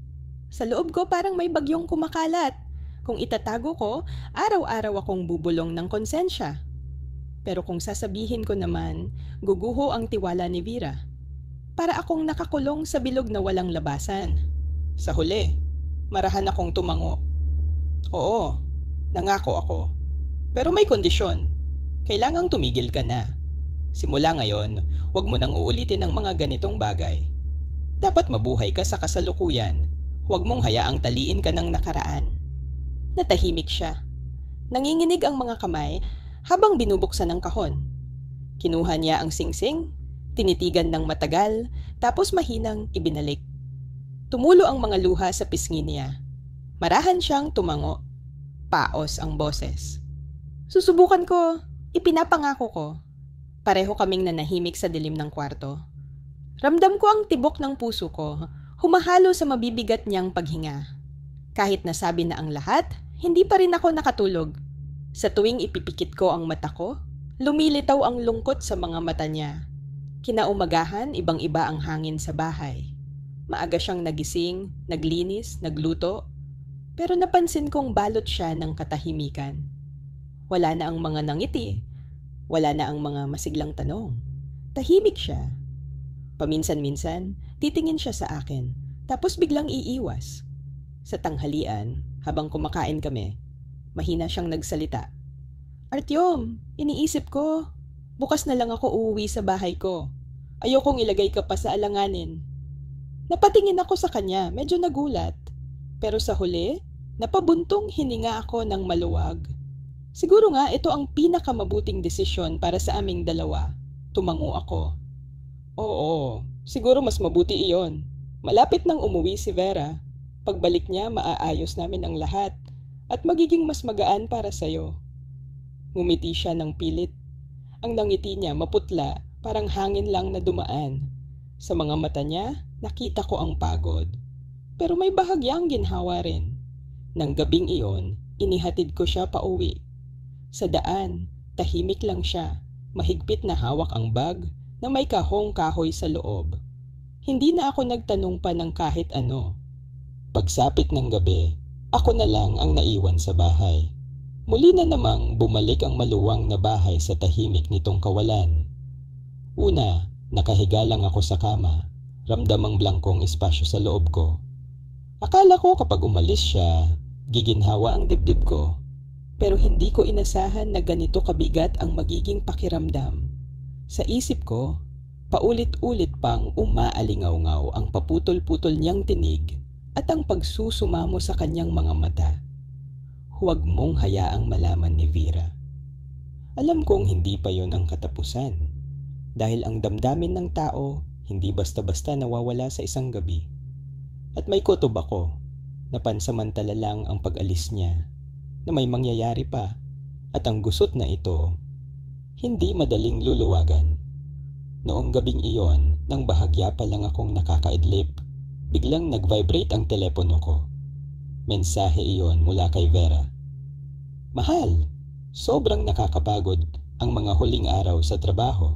Sa loob ko parang may bagyong kumakalat. Kung itatago ko, araw-araw akong bubulong ng konsensya. Pero kung sasabihin ko naman, guguho ang tiwala ni Vera. Para akong nakakulong sa bilog na walang labasan. Sa huli, marahan akong tumango. Oo, nangako ako. Pero may kondisyon. Kailangang tumigil ka na. Simula ngayon, huwag mo nang uulitin ang mga ganitong bagay. Dapat mabuhay ka sa kasalukuyan. Huwag mong hayaang taliin ka ng nakaraan. Natahimik siya. Nanginginig ang mga kamay habang binubuksan ang kahon. Kinuha niya ang singsing, tinitigan ng matagal, tapos mahinang ibinalik. Tumulo ang mga luha sa pisngi niya. Marahan siyang tumango. Paos ang boses. Susubukan ko, ipinapangako ko. Pareho kaming nanahimik sa dilim ng kwarto. Ramdam ko ang tibok ng puso ko, humahalo sa mabibigat niyang paghinga. Kahit nasabi na ang lahat, hindi pa rin ako nakatulog. Sa tuwing ipipikit ko ang mata ko, lumilitaw ang lungkot sa mga mata niya. Kinaumagahan, ibang-iba ang hangin sa bahay. Maaga siyang nagising, naglinis, nagluto, pero napansin kong balot siya ng katahimikan. Wala na ang mga nangiti, wala na ang mga masiglang tanong. Tahimik siya. Paminsan-minsan, titingin siya sa akin, tapos biglang iiwas. Sa tanghalian, habang kumakain kami, mahina siyang nagsalita. Artyom, iniisip ko, bukas na lang ako uuwi sa bahay ko. Ayokong ilagay ka pa sa alanganin. Napatingin ako sa kanya, medyo nagulat. Pero sa huli, napabuntong hininga ako ng maluwag. Siguro nga ito ang pinakamabuting desisyon para sa aming dalawa. Tumango ako. Oo, siguro mas mabuti iyon. Malapit nang umuwi si Vera. Pagbalik niya, maaayos namin ang lahat at magiging mas magaan para sa'yo. Ngumiti siya ng pilit. Ang nangiti niya maputla, parang hangin lang na dumaan. Sa mga mata niya, nakita ko ang pagod. Pero may bahagyang ginhawa rin. Nang gabing iyon, inihatid ko siya pauwi. Sa daan, tahimik lang siya. Mahigpit na hawak ang bag na may kahong kahoy sa loob. Hindi na ako nagtanong pa ng kahit ano. Pagsapit ng gabi, ako na lang ang naiwan sa bahay. Muli na namang bumalik ang maluwang na bahay sa tahimik nitong kawalan. Una, nakahiga lang ako sa kama. Ramdam ang blangkong espasyo sa loob ko. Akala ko kapag umalis siya, giginhawa ang dibdib ko. Pero hindi ko inasahan na ganito kabigat ang magiging pakiramdam. Sa isip ko, paulit-ulit pang umaalingaw-ngaw ang paputol-putol niyang tinig at ang pagsusumamo sa kanyang mga mata. Huwag mong hayaang malaman ni Vera. Alam kong hindi pa yon ang katapusan. Dahil ang damdamin ng tao hindi basta-basta nawawala sa isang gabi. At may kutob ako na pansamantala lang ang pag-alis niya, na may mangyayari pa, at ang gusot na ito, hindi madaling luluwagan. Noong gabing iyon, nang bahagya pa lang akong nakakaidlip, biglang nag-vibrate ang telepono ko. Mensahe iyon mula kay Vera. Mahal, sobrang nakakapagod ang mga huling araw sa trabaho.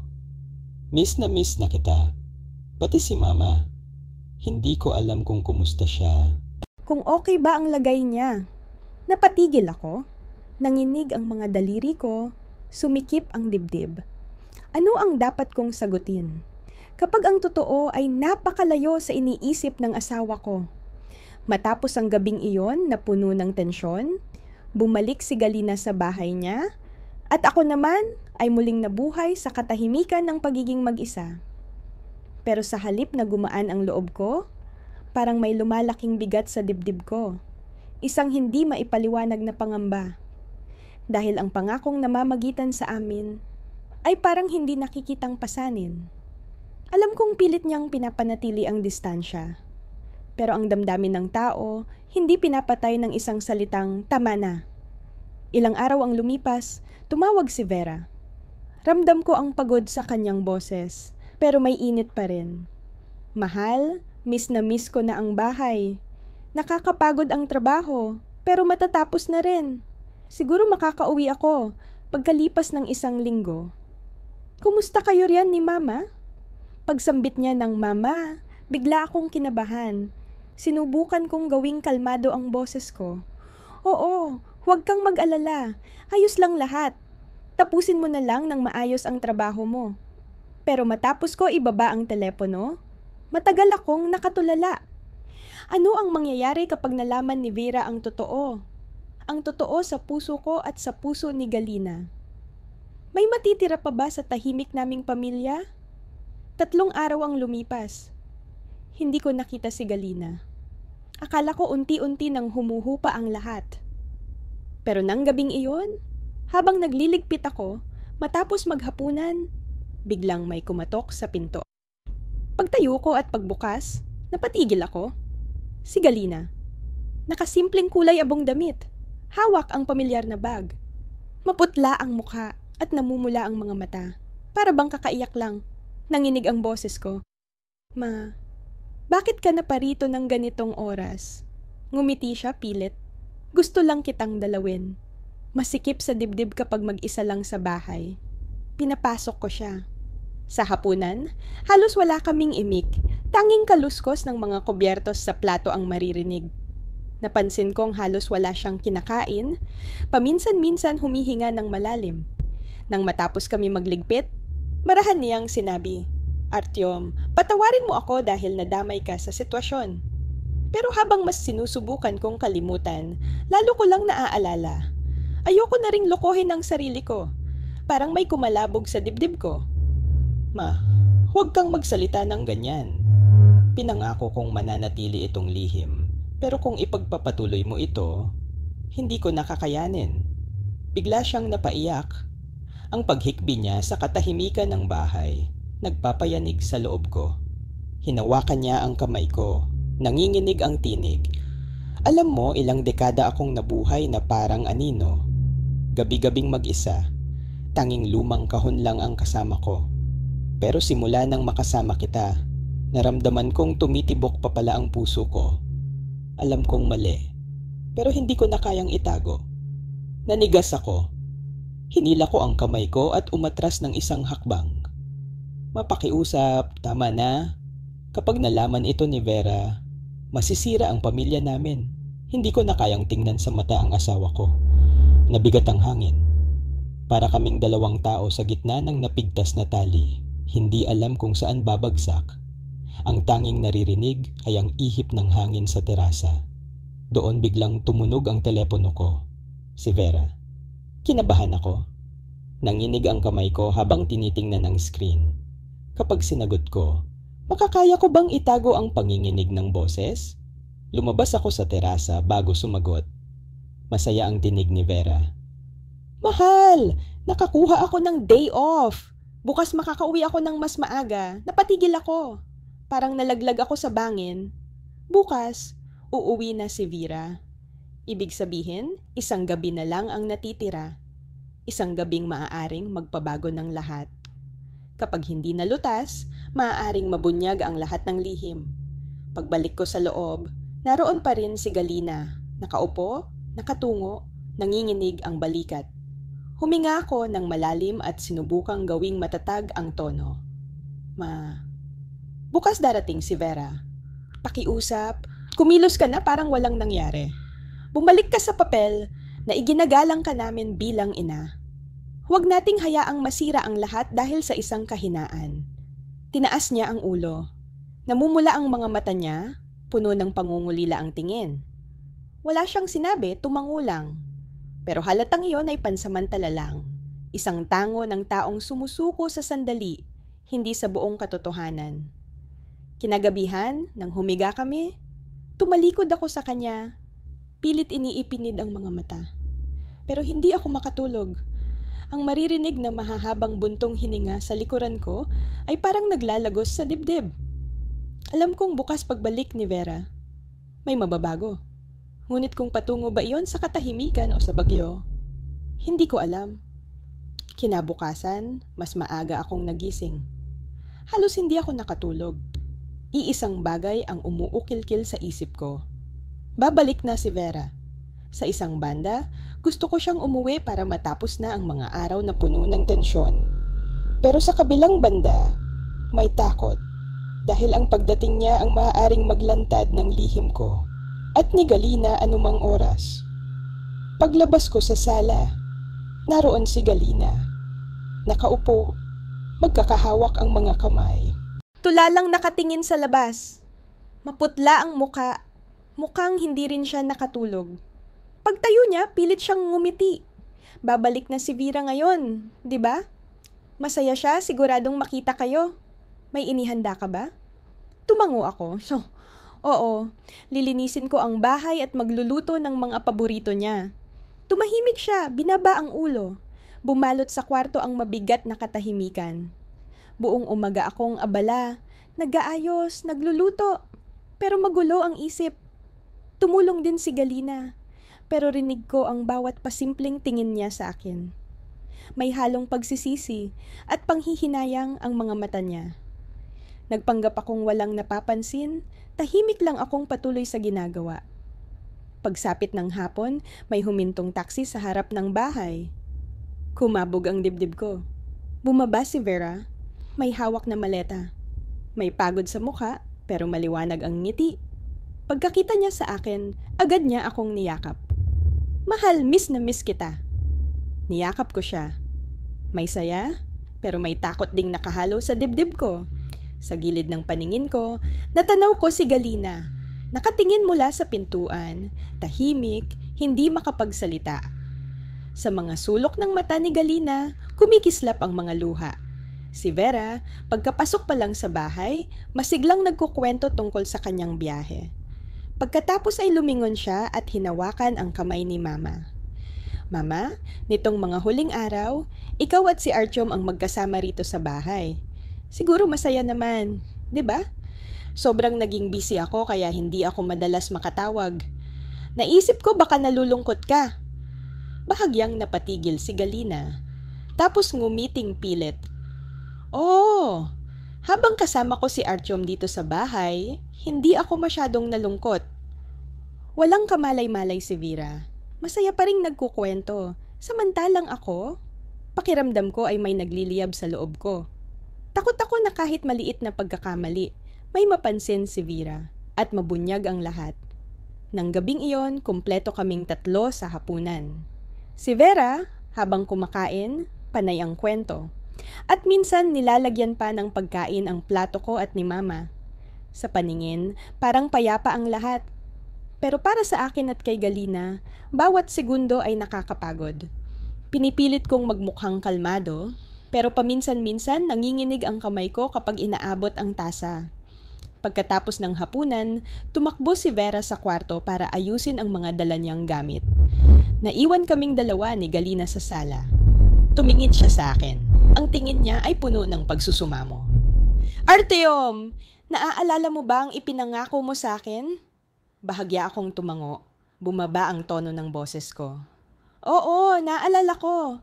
Miss na kita. Pati si Mama. Hindi ko alam kung kumusta siya. Kung okay ba ang lagay niya. Napatigil ako. Nanginig ang mga daliri ko. Sumikip ang dibdib. Ano ang dapat kong sagutin? Kapag ang totoo ay napakalayo sa iniisip ng asawa ko. Matapos ang gabing iyon na puno ng tensyon, bumalik si Galina sa bahay niya at ako naman ay muling nabuhay sa katahimikan ng pagiging mag-isa. Pero sa halip na gumaan ang loob ko, parang may lumalaking bigat sa dibdib ko. Isang hindi maipaliwanag na pangamba. Dahil ang pangakong namamagitan sa amin ay parang hindi nakikitang pasanin. Alam kong pilit niyang pinapanatili ang distansya. Pero ang damdamin ng tao, hindi pinapatay ng isang salitang tama na. Ilang araw ang lumipas, tumawag si Vera. Ramdam ko ang pagod sa kanyang boses, pero may init pa rin. Mahal, miss na miss ko na ang bahay. Nakakapagod ang trabaho, pero matatapos na rin. Siguro makakauwi ako pagkalipas ng 1 linggo. Kumusta kayo riyan ni Mama? Pagsambit niya ng Mama, bigla akong kinabahan. Sinubukan kong gawing kalmado ang boses ko. Oo, huwag kang mag-alala. Ayos lang lahat. Tapusin mo na lang ng maayos ang trabaho mo. Pero matapos ko ibaba ang telepono, matagal akong nakatulala. Ano ang mangyayari kapag nalaman ni Vera ang totoo? ang totoo sa puso ko at sa puso ni Galina. May matitira pa ba sa tahimik naming pamilya? 3 araw ang lumipas. Hindi ko nakita si Galina. Akala ko unti-unti nang humuhupa ang lahat. Pero nang gabing iyon, habang nagliligpit ako, matapos maghapunan, biglang may kumatok sa pinto. Pagtayo ko at pagbukas, napatigil ako. Si Galina. Nakasimpleng kulay abong damit. Hawak ang pamilyar na bag. Maputla ang mukha at namumula ang mga mata. Para bang kakaiyak lang. Nanginig ang boses ko. Ma, bakit ka naparito ng ganitong oras? Ngumiti siya pilit. Gusto lang kitang dalawin. Masikip sa dibdib kapag mag-isa lang sa bahay. Pinapasok ko siya. Sa hapunan, halos wala kaming imik. Tanging kaluskos ng mga kubyertos sa plato ang maririnig. Napansin kong halos wala siyang kinakain. Paminsan-minsan humihinga ng malalim. Nang matapos kami magligpit, marahan niyang sinabi, "Artyom, patawarin mo ako dahil nadamay ka sa sitwasyon." Pero habang mas sinusubukan kong kalimutan, lalo ko lang naaalala. Ayoko na ring lokohin ang sarili ko. Parang may kumalabog sa dibdib ko. Ma, huwag kang magsalita ng ganyan. Pinangako kong mananatili itong lihim. Pero kung ipagpapatuloy mo ito, hindi ko nakakayanin. Bigla siyang napaiyak. Ang paghikbi niya sa katahimikan ng bahay, nagpapayanig sa loob ko. Hinawakan niya ang kamay ko, nanginginig ang tinig. Alam mo, ilang dekada akong nabuhay na parang anino. Gabi-gabing mag-isa, tanging lumang kahon lang ang kasama ko. Pero simula nang makasama kita, naramdaman kong tumitibok pa pala ang puso ko. Alam kong mali, pero hindi ko na kayang itago. Nanigas ako. Hinila ko ang kamay ko at umatras ng isang hakbang. Mapakiusap, tama na. Kapag nalaman ito ni Vera, masisira ang pamilya namin. Hindi ko na kayang tingnan sa mata ang asawa ko. Nabigat ang hangin. Para kaming dalawang tao sa gitna ng napigtas na tali, hindi alam kung saan babagsak. Ang tanging naririnig ay ang ihip ng hangin sa terasa. Doon biglang tumunog ang telepono ko. Si Vera. Kinabahan ako. Nanginig ang kamay ko habang tinitingnan ang screen. Kapag sinagot ko, makakaya ko bang itago ang panginginig ng boses? Lumabas ako sa terasa bago sumagot. Masaya ang tinig ni Vera. Mahal! Nakakuha ako ng day off. Bukas makakauwi ako ng mas maaga. Napatigil ako. Parang nalaglag ako sa bangin. Bukas, uuwi na si Vera. Ibig sabihin, isang gabi na lang ang natitira. Isang gabing maaaring magpabago ng lahat. Kapag hindi nalutas, maaaring mabunyag ang lahat ng lihim. Pagbalik ko sa loob, naroon pa rin si Galina. Nakaupo, nakatungo, nanginginig ang balikat. Huminga ako ng malalim at sinubukang gawing matatag ang tono. Bukas darating si Vera. Pakiusap, kumilos ka na parang walang nangyari. Bumalik ka sa papel na iginagalang ka namin bilang ina. Huwag nating hayaang masira ang lahat dahil sa isang kahinaan. Tinaas niya ang ulo. Namumula ang mga mata niya, puno ng pangungulila ang tingin. Wala siyang sinabi, tumango lang. Pero halatang iyon ay pansamantala lang. Isang tango ng taong sumusuko sa sandali, hindi sa buong katotohanan. Kinagabihan, nang humiga kami, tumalikod ako sa kanya. Pilit iniipinid ang mga mata. Pero hindi ako makatulog. Ang maririnig na mahahabang buntong hininga sa likuran ko ay parang naglalagos sa dibdib. Alam kong bukas pagbalik ni Vera, may mababago. Ngunit kung patungo ba iyon sa katahimikan o sa bagyo, hindi ko alam. Kinabukasan, mas maaga akong nagising. Halos hindi ako nakatulog. Iisang bagay ang umuukil-kil sa isip ko. Babalik na si Vera. Sa isang banda, gusto ko siyang umuwi para matapos na ang mga araw na puno ng tensyon. Pero sa kabilang banda, may takot. Dahil ang pagdating niya ang maaaring maglantad ng lihim ko at ni Galina anumang oras. Paglabas ko sa sala, naroon si Galina. Nakaupo, magkakahawak ang mga kamay. Tulalang nakatingin sa labas. Maputla ang muka. Mukhang hindi rin siya nakatulog. Pagtayo niya, pilit siyang ngumiti. Babalik na si Vera ngayon, di ba? Masaya siya, siguradong makita kayo. May inihanda ka ba? Tumango ako. Oo, lilinisin ko ang bahay at magluluto ng mga paborito niya. Tumahimik siya, binaba ang ulo. Bumalot sa kwarto ang mabigat na katahimikan. Buong umaga akong abala, nag-aayos, nagluluto. Pero magulo ang isip. Tumulong din si Galina. Pero rinig ko ang bawat pasimpleng tingin niya sa akin. May halong pagsisisi at panghihinayang ang mga mata niya. Nagpanggap akong walang napapansin, tahimik lang akong patuloy sa ginagawa. Pagsapit ng hapon, may humintong taxi sa harap ng bahay. Kumabog ang dibdib ko. Bumaba si Vera, may hawak na maleta. May pagod sa mukha, pero maliwanag ang ngiti. Pagkakita niya sa akin, agad niya akong niyakap. Mahal, miss na miss kita. Niyakap ko siya. May saya, pero may takot ding nakahalo sa dibdib ko. Sa gilid ng paningin ko, natanaw ko si Galina. Nakatingin mula sa pintuan, tahimik, hindi makapagsalita. Sa mga sulok ng mata ni Galina, kumikislap ang mga luha. Si Vera, pagkapasok pa lang sa bahay, masiglang nagkukwento tungkol sa kanyang biyahe. Pagkatapos ay lumingon siya at hinawakan ang kamay ni Mama. Mama, nitong mga huling araw, ikaw at si Artyom ang magkasama rito sa bahay. Siguro masaya naman, 'di ba? Sobrang naging busy ako kaya hindi ako madalas makatawag. Naisip ko baka nalulungkot ka. Bahagyang napatigil si Galina. Tapos ngumiting pilit. Oh, habang kasama ko si Artyom dito sa bahay, hindi ako masyadong nalungkot. Walang kamalay-malay si Vera. Masaya pa ring nagkukwento. Samantalang ako, pakiramdam ko ay may nagliliyab sa loob ko. Takot ako na kahit maliit na pagkakamali, may mapansin si Vera at mabunyag ang lahat. Nang gabing iyon, kumpleto kaming tatlo sa hapunan. Si Vera, habang kumakain, panay ang kwento. At minsan nilalagyan pa ng pagkain ang plato ko at ni Mama. Sa paningin, parang payapa ang lahat. Pero para sa akin at kay Galina, bawat segundo ay nakakapagod. Pinipilit kong magmukhang kalmado, pero paminsan-minsan nanginginig ang kamay ko kapag inaabot ang tasa. Pagkatapos ng hapunan, tumakbo si Vera sa kwarto para ayusin ang mga dala niyang gamit. Naiwan kaming dalawa ni Galina sa sala. Tumingin siya sa akin. Ang tingin niya ay puno ng pagsusumamo. Artyom! Naaalala mo ba ang ipinangako mo sa akin? Bahagya akong tumango. Bumaba ang tono ng boses ko. Oo, naalala ko.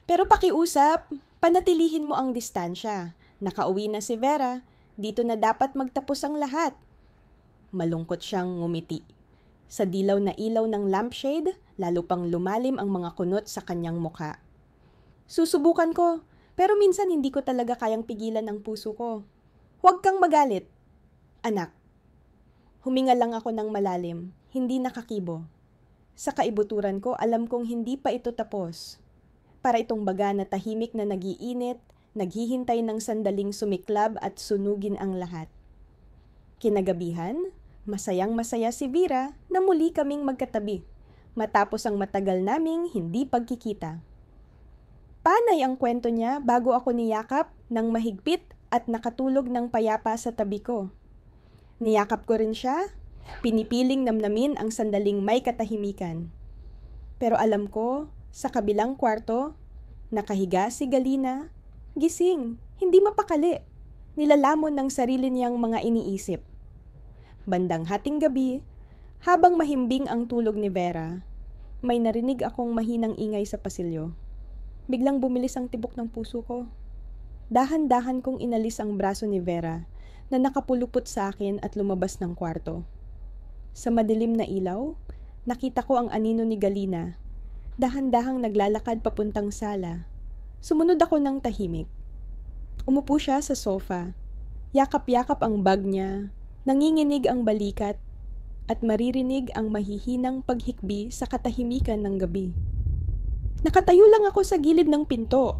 Pero pakiusap, panatilihin mo ang distansya. Nakauwi na si Vera. Dito na dapat magtapos ang lahat. Malungkot siyang ngumiti. Sa dilaw na ilaw ng lampshade, lalo pang lumalim ang mga kunot sa kanyang mukha. Susubukan ko, pero minsan hindi ko talaga kayang pigilan ang puso ko. Huwag kang magalit. Anak. Huminga lang ako ng malalim, hindi nakakibo. Sa kaibuturan ko, alam kong hindi pa ito tapos. Para itong baga na tahimik na nagiinit, naghihintay ng sandaling sumiklab at sunugin ang lahat. Kinagabihan, masayang-masaya si Vera na muli kaming magkatabi, matapos ang matagal naming hindi pagkikita. Panay ang kwento niya bago ako niyakap ng mahigpit at nakatulog ng payapa sa tabi ko. Niyakap ko rin siya, pinipiling namnamin ang sandaling may katahimikan. Pero alam ko, sa kabilang kwarto, nakahiga si Galina, gising, hindi mapakali, nilalamon ng sarili niyang mga iniisip. Bandang hating gabi, habang mahimbing ang tulog ni Vera, may narinig akong mahinang ingay sa pasilyo. Biglang bumilis ang tibok ng puso ko. Dahan-dahan kong inalis ang braso ni Vera na nakapulupot sa akin at lumabas ng kwarto. Sa madilim na ilaw, nakita ko ang anino ni Galina. Dahan-dahang naglalakad papuntang sala. Sumunod ako ng tahimik. Umupo siya sa sofa. Yakap-yakap ang bag niya. Nanginginig ang balikat at maririnig ang mahihinang paghikbi sa katahimikan ng gabi. Nakatayo lang ako sa gilid ng pinto.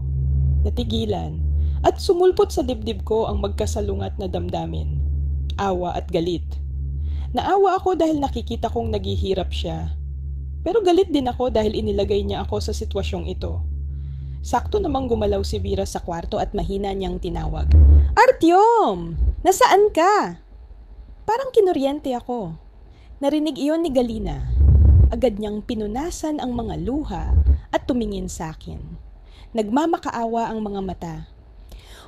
Natigilan at sumulpot sa dibdib ko ang magkasalungat na damdamin. Awa at galit. Naawa ako dahil nakikita kong naghihirap siya. Pero galit din ako dahil inilagay niya ako sa sitwasyong ito. Sakto namang gumalaw si Vera sa kwarto at mahina niyang tinawag. Artyom! Nasaan ka? Parang kinuryente ako. Narinig iyon ni Galina. Agad niyang pinunasan ang mga luha at tumingin sa akin. Nagmamakaawa ang mga mata.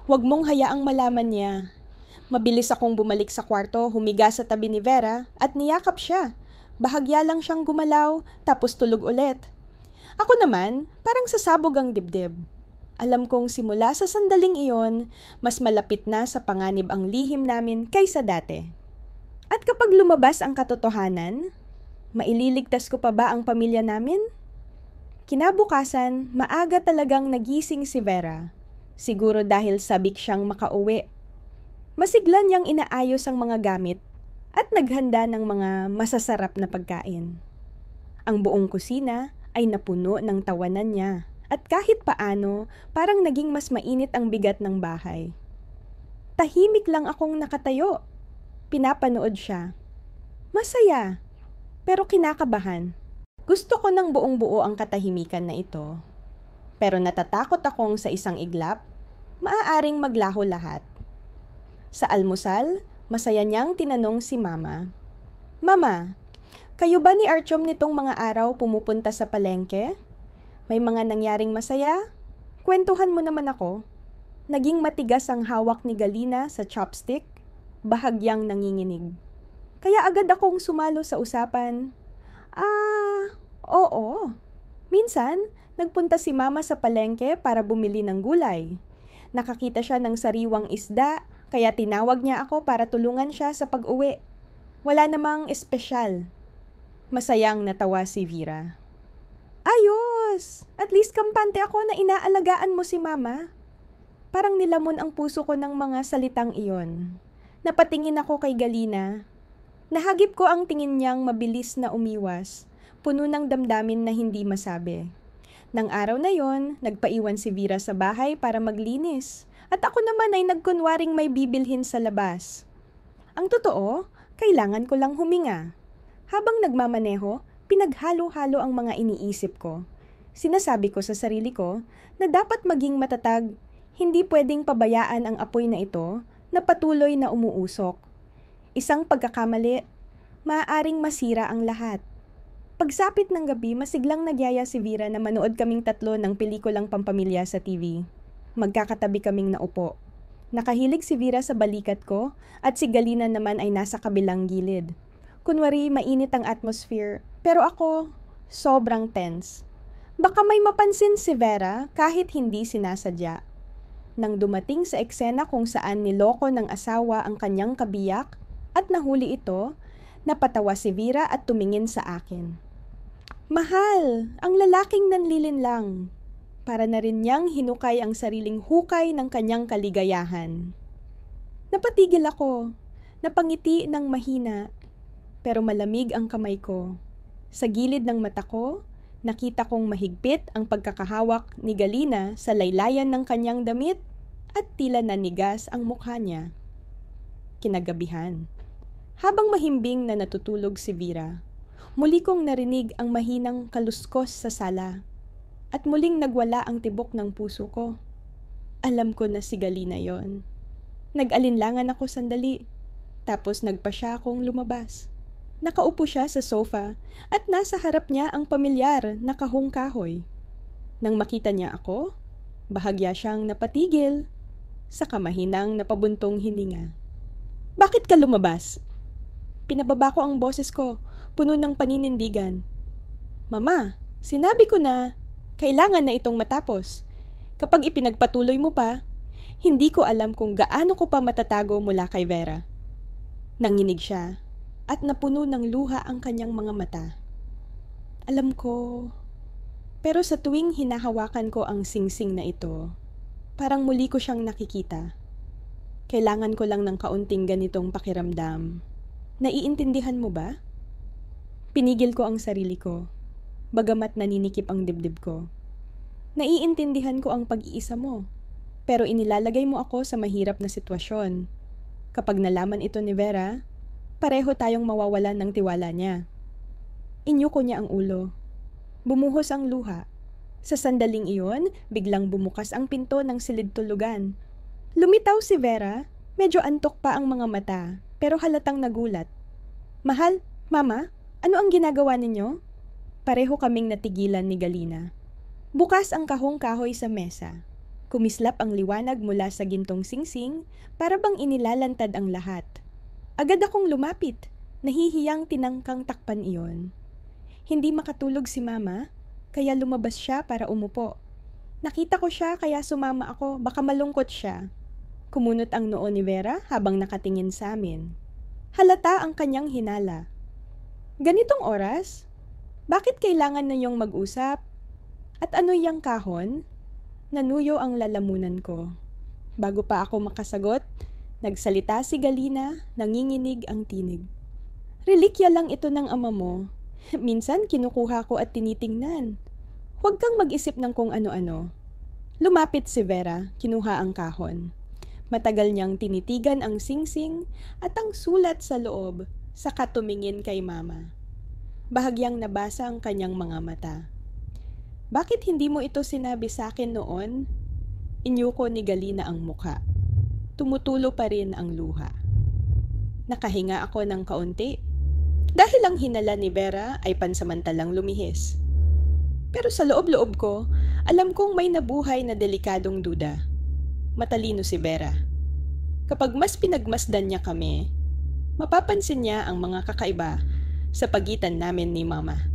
Huwag mong hayaang malaman niya. Mabilis akong bumalik sa kwarto, humiga sa tabi ni Vera at niyakap siya. Bahagya lang siyang gumalaw, tapos tulog ulit. Ako naman, parang sasabog ang dibdib. Alam kong simula sa sandaling iyon, mas malapit na sa panganib ang lihim namin kaysa dati. At kapag lumabas ang katotohanan, maililigtas ko pa ba ang pamilya namin? Kinabukasan, maaga talagang nagising si Vera. Siguro dahil sabik siyang makauwi. Masigla niyang inaayos ang mga gamit at naghanda ng mga masasarap na pagkain. Ang buong kusina ay napuno ng tawanan niya at kahit paano parang naging mas mainit ang bigat ng bahay. Tahimik lang akong nakatayo. Pinapanood siya. Masaya, pero kinakabahan. Gusto ko ng buong buo ang katahimikan na ito. Pero natatakot akong sa isang iglap, maaaring maglaho lahat. Sa almusal, masaya niyang tinanong si Mama. Mama, kayo ba ni Artyom nitong mga araw pumupunta sa palengke? May mga nangyaring masaya? Kwentuhan mo naman ako. Naging matigas ang hawak ni Galina sa chopstick, bahagyang nanginginig. Kaya agad akong sumalo sa usapan. Oo. Minsan, nagpunta si Mama sa palengke para bumili ng gulay. Nakakita siya ng sariwang isda, kaya tinawag niya ako para tulungan siya sa pag-uwi. Wala namang espesyal. Masayang natawa si Vera. Ayos! At least kampante ako na inaalagaan mo si Mama. Parang nilamon ang puso ko ng mga salitang iyon. Napatingin ako kay Galina. Nahagip ko ang tingin niyang mabilis na umiwas, puno ng damdamin na hindi masabi. Nang araw na yon, nagpaiwan si Vera sa bahay para maglinis. At ako naman ay nagkunwaring may bibilhin sa labas. Ang totoo, kailangan ko lang huminga. Habang nagmamaneho, pinaghalo-halo ang mga iniisip ko. Sinasabi ko sa sarili ko na dapat maging matatag, hindi pwedeng pabayaan ang apoy na ito na patuloy na umuusok. Isang pagkakamali, maaaring masira ang lahat. Pagsapit ng gabi, masiglang nagyaya si Vera na manood kaming tatlo ng pelikulang pampamilya sa TV. Magkakatabi kaming naupo. Nakahilig si Vera sa balikat ko at si Galina naman ay nasa kabilang gilid. Kunwari mainit ang atmosphere, pero ako sobrang tense. Baka may mapansin si Vera kahit hindi sinasadya. Nang dumating sa eksena kung saan niloko ng asawa ang kanyang kabiyak at nahuli ito, napatawa si Vera at tumingin sa akin. Mahal, ang lalaking nanlilinlang. Para na rin niyang hinukay ang sariling hukay ng kanyang kaligayahan. Napatigil ako, napangiti ng mahina, pero malamig ang kamay ko. Sa gilid ng mata ko, nakita kong mahigpit ang pagkakahawak ni Galina sa laylayan ng kanyang damit at tila nanigas ang mukha niya. Kinagabihan. Habang mahimbing na natutulog si Vera, muli kong narinig ang mahinang kaluskos sa sala. At muling nagwala ang tibok ng puso ko. Alam ko na si Galina yon. Nag-alinlangan ako sandali, tapos nagpa siya akong lumabas. Nakaupo siya sa sofa at nasa harap niya ang pamilyar na kahong kahoy. Nang makita niya ako, bahagya siyang napatigil, saka mahinang napabuntong hininga. Bakit ka lumabas? Pinababa ko ang boses ko, puno ng paninindigan. Mama, sinabi ko na, kailangan na itong matapos. Kapag ipinagpatuloy mo pa, hindi ko alam kung gaano ko pa matatago mula kay Vera. Nanginig siya at napuno ng luha ang kanyang mga mata. Alam ko, pero sa tuwing hinahawakan ko ang singsing na ito, parang muli ko siyang nakikita. Kailangan ko lang ng kaunting ganitong pakiramdam. Naiintindihan mo ba? Pinigil ko ang sarili ko. Bagamat naninikip ang dibdib ko. Naiintindihan ko ang pag-iisa mo, pero inilalagay mo ako sa mahirap na sitwasyon. Kapag nalaman ito ni Vera, pareho tayong mawawalan ng tiwala niya. Inyuko niya ang ulo. Bumuhos ang luha. Sa sandaling iyon, biglang bumukas ang pinto ng silid tulugan. Lumitaw si Vera, medyo antok pa ang mga mata, pero halatang nagulat. "Mahal, Mama, ano ang ginagawa ninyo?" Pareho kaming natigilan ni Galina. Bukas ang kahong kahoy sa mesa. Kumislap ang liwanag mula sa gintong singsing para bang inilalantad ang lahat. Agad akong lumapit, nahihiyang tinangkang takpan iyon. Hindi makatulog si Mama, kaya lumabas siya para umupo. Nakita ko siya kaya sumama ako, baka malungkot siya. Kumunot ang noo ni Vera habang nakatingin sa amin. Halata ang kanyang hinala. "Ganitong oras? Bakit kailangan na yung mag-usap? At ano yang kahon?" Nanuyo ang lalamunan ko. Bago pa ako makasagot, nagsalita si Galina, nanginginig ang tinig. "Relikya lang ito ng ama mo. Minsan kinukuha ko at tinitingnan. Huwag kang mag-isip ng kung ano-ano." Lumapit si Vera, kinuha ang kahon. Matagal niyang tinitigan ang singsing at ang sulat sa loob, saka tumingin kay Mama. Bahagyang nabasa ang kanyang mga mata. "Bakit hindi mo ito sinabi sa akin noon?" Inyuko ni Galina ang muka. Tumutulo pa rin ang luha. Nakahinga ako ng kaunti. Dahil ang hinala ni Vera ay pansamantalang lumihis. Pero sa loob-loob ko, alam kong may nabuhay na delikadong duda. Matalino si Vera. Kapag mas pinagmasdan niya kami, mapapansin niya ang mga kakaiba sa pagitan namin ni Mama.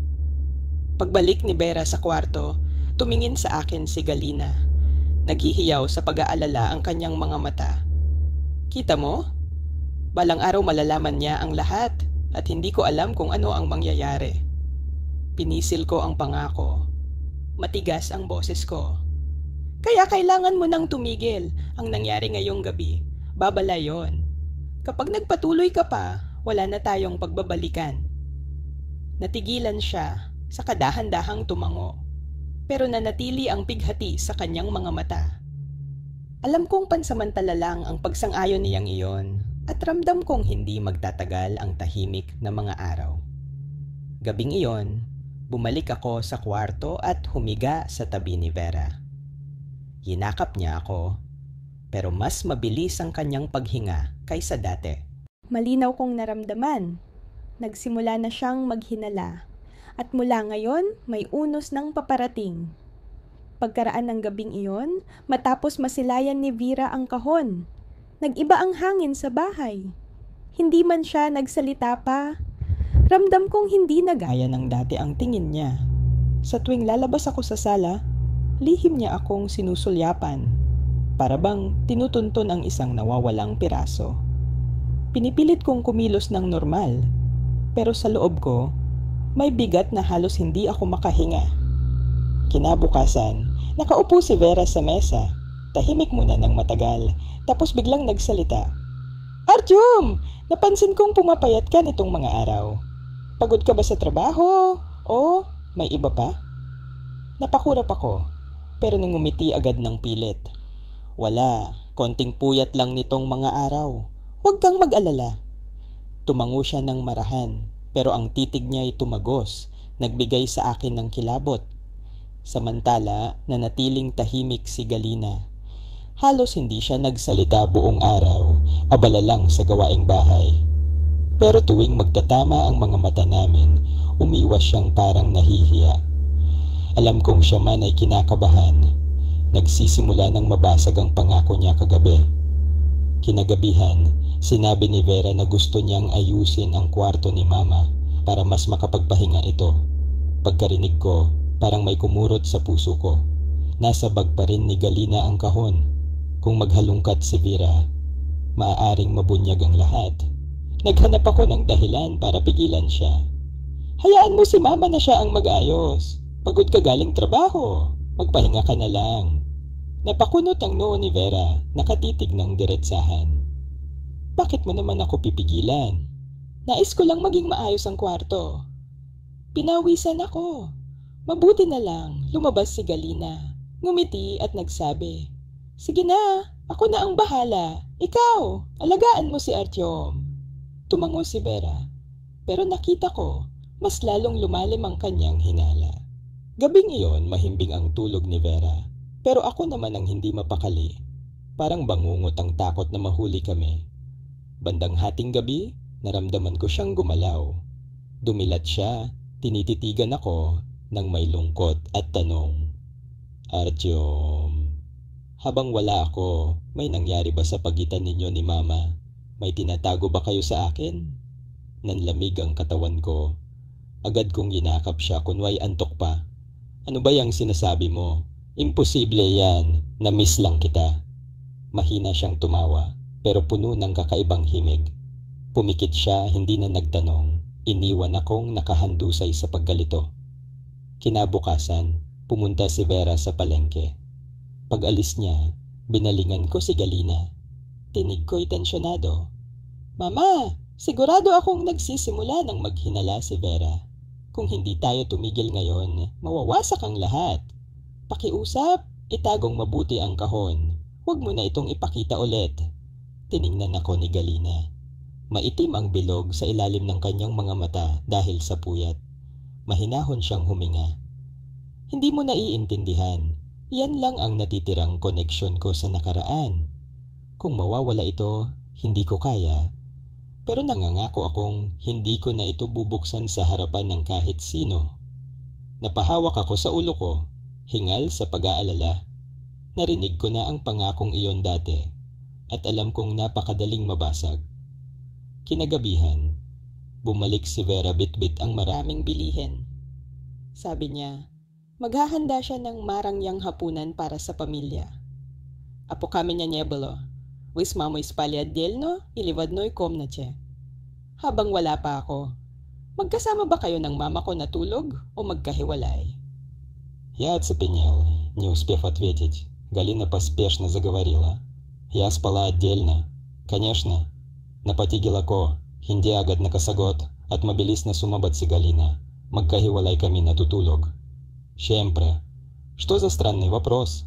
Pagbalik ni Vera sa kwarto, tumingin sa akin si Galina. Naghihiyaw sa pag-aalala ang kanyang mga mata. "Kita mo? Balang araw malalaman niya ang lahat at hindi ko alam kung ano ang mangyayari." Pinisil ko ang pangako. Matigas ang boses ko. "Kaya kailangan mo nang tumigil. Ang nangyari ngayong gabi, babala yon. Kapag nagpatuloy ka pa, wala na tayong pagbabalikan." Natigilan siya. Sa kadahan-dahang tumango, pero nanatili ang pighati sa kanyang mga mata. Alam kong pansamantala lang ang pagsang-ayon niyang iyon at ramdam kong hindi magtatagal ang tahimik na mga araw. Gabing iyon, bumalik ako sa kwarto at humiga sa tabi ni Vera. Hinakap niya ako, pero mas mabilis ang kanyang paghinga kaysa dati. Malinaw kong naramdaman. Nagsimula na siyang maghinala. At mula ngayon, may unos ng paparating. Pagkaraan ng gabing iyon, matapos masilayan ni Vera ang kahon, nag-iba ang hangin sa bahay. Hindi man siya nagsalita pa. Ramdam kong hindi na gaya ng dati ang tingin niya. Sa tuwing lalabas ako sa sala, lihim niya akong sinusulyapan. Para bang tinutuntun ang isang nawawalang piraso. Pinipilit kong kumilos ng normal, pero sa loob ko, may bigat na halos hindi ako makahinga. Kinabukasan, nakaupo si Vera sa mesa. Tahimik muna ng matagal, tapos biglang nagsalita. "Artyom, napansin kong pumapayat ka nitong mga araw. Pagod ka ba sa trabaho? O may iba pa?" Napakurap ako, pero nangumiti agad ng pilit. "Wala, konting puyat lang nitong mga araw. Huwag kang mag-alala." Tumango siya ng marahan. Pero ang titig niya ay tumagos, nagbigay sa akin ng kilabot. Samantala, nanatiling tahimik si Galina. Halos hindi siya nagsalita buong araw, abala lang sa gawaing bahay. Pero tuwing magtatama ang mga mata namin, umiwas siyang parang nahihiya. Alam kong siya man ay kinakabahan. Nagsisimula ng mabasag ang pangako niya kagabi. Kinagabihan, sinabi ni Vera na gusto niyang ayusin ang kwarto ni Mama para mas makapagpahinga ito. Pagkarinig ko, parang may kumurot sa puso ko. Nasa bag pa rin ni Galina ang kahon. Kung maghalungkat si Vera, maaaring mabunyag ang lahat. Naghanap ako ng dahilan para pigilan siya. "Hayaan mo si Mama na siya ang mag-ayos. Pagod ka galing trabaho. Magpahinga ka na lang." Napakunot ang noo ni Vera, nakatitig ng diretsahan. "Bakit mo naman ako pipigilan? Nais ko lang maging maayos ang kwarto." Pinawisan ako. Mabuti na lang, lumabas si Galina. Ngumiti at nagsabi, "Sige na, ako na ang bahala. Ikaw, alagaan mo si Artyom." Tumango si Vera, pero nakita ko, mas lalong lumalim ang kanyang hinala. Gabing iyon mahimbing ang tulog ni Vera, pero ako naman ang hindi mapakali. Parang bangungot ang takot na mahuli kami. Bandang hating gabi, naramdaman ko siyang gumalaw. Dumilat siya, tinititigan ako ng may lungkot at tanong, "Artyom, habang wala ako, may nangyari ba sa pagitan ninyo ni Mama? May tinatago ba kayo sa akin?" Nanlamig ang katawan ko. Agad kong ginakap siya kunway antok pa. "Ano ba yung sinasabi mo? Imposible yan, na-miss lang kita." Mahina siyang tumawa, pero puno ng kakaibang himig. Pumikit siya, hindi na nagtanong. Iniwan akong nakahandusay sa paggalito. Kinabukasan, pumunta si Vera sa palengke. Pag-alis niya, binalingan ko si Galina. Tinig ko'y tensyonado. "Mama, sigurado akong nagsisimula ng maghinala si Vera. Kung hindi tayo tumigil ngayon, mawawasak ang lahat. Pakiusap, itagong mabuti ang kahon. Huwag mo na itong ipakita ulit." Tiningnan ako ni Galina. Maitim ang bilog sa ilalim ng kanyang mga mata dahil sa puyat. Mahinahon siyang huminga. "Hindi mo naiintindihan. Yan lang ang natitirang koneksyon ko sa nakaraan. Kung mawawala ito, hindi ko kaya. Pero nangangako akong hindi ko na ito bubuksan sa harapan ng kahit sino." Napahawak ako sa ulo ko, hingal sa pag-aalala. Narinig ko na ang pangakong iyon dati at alam kong napakadaling mabasag. Kinagabihan, bumalik si Vera bitbit ang maraming bilihin. Sabi niya, maghahanda siya ng marangyang hapunan para sa pamilya. "Apo kami niya nebolo, wis mamo ispalya delno, ilivadnoy komnache." Habang wala pa ako, magkasama ba kayo ng mama ko natulog o magkahiwalay? Я оцепенел, не успев ответить. Галина поспешно заговорила. "Я спала отдельно. Конечно. Napatigilan ko, hindi agad nakasagot at mabilis na sumabad si Галина. Magkahiwalay kami natutulog. Siyempre. Что за странный вопрос?»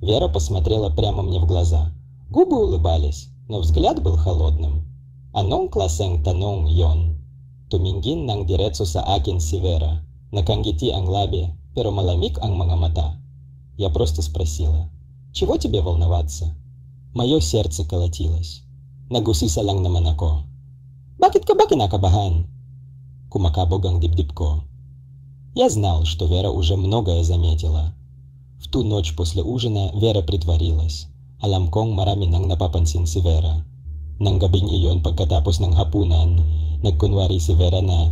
Вера посмотрела прямо мне в глаза. Губы улыбались, но взгляд был холодным. "Anong klaseng tanong yon?" Tumingin ng diretso sa akin si Vera. Nakangiti ang labi, pero malamig ang mga mata. Я просто спросила, "Чего тебе волноваться?" Мое сердце колотилось. Nagusisa lang naman ako. "Bakit ka ba kinakabahan?" Kumakabog ang dibdib ko. Я знал, что Вера уже многое заметила. В ту ночь после ужина Вера притворилась. Alam kong marami nang napapansin si Vera. Nang gabing iyon pagkatapos ng hapunan, nagkunwari si Vera на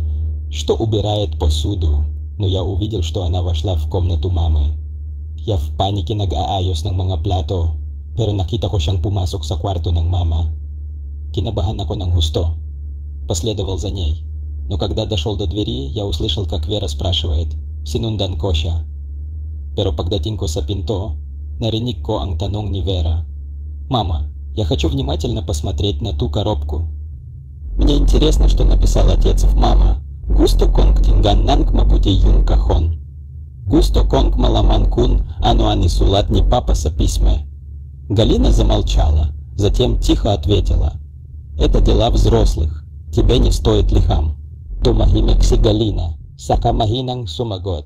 что убирает посуду, но я увидел, что она вошла в комнату мамы. Я в панике nag-aayos ng mga plato, pero nakita ko siyang pumasok sa kwarto ng mama. Kinabahan ako ng husto. Последовал за ней. Но когда дошел до двери, я услышал, как Вера спрашивает, sinundan ko siya. Pero pagdating ko sa pinto, narinig ko ang tanong ni Vera. "Мама, я хочу внимательно посмотреть на ту коробку. Мне интересно, что написал отец в мама. Gusto kong tingnan ng mabuti yung kahon. Gusto kong malaman kung ano ang isulat ni папа sa письме." Галина замолчала, затем тихо ответила, "Это дела взрослых. Тебе не стоит liham." Tumahimik si Galina, saka mahinang sumagot,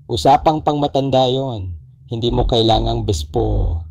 "Usapang pangmatanda yon. Hindi mo kailangang bespo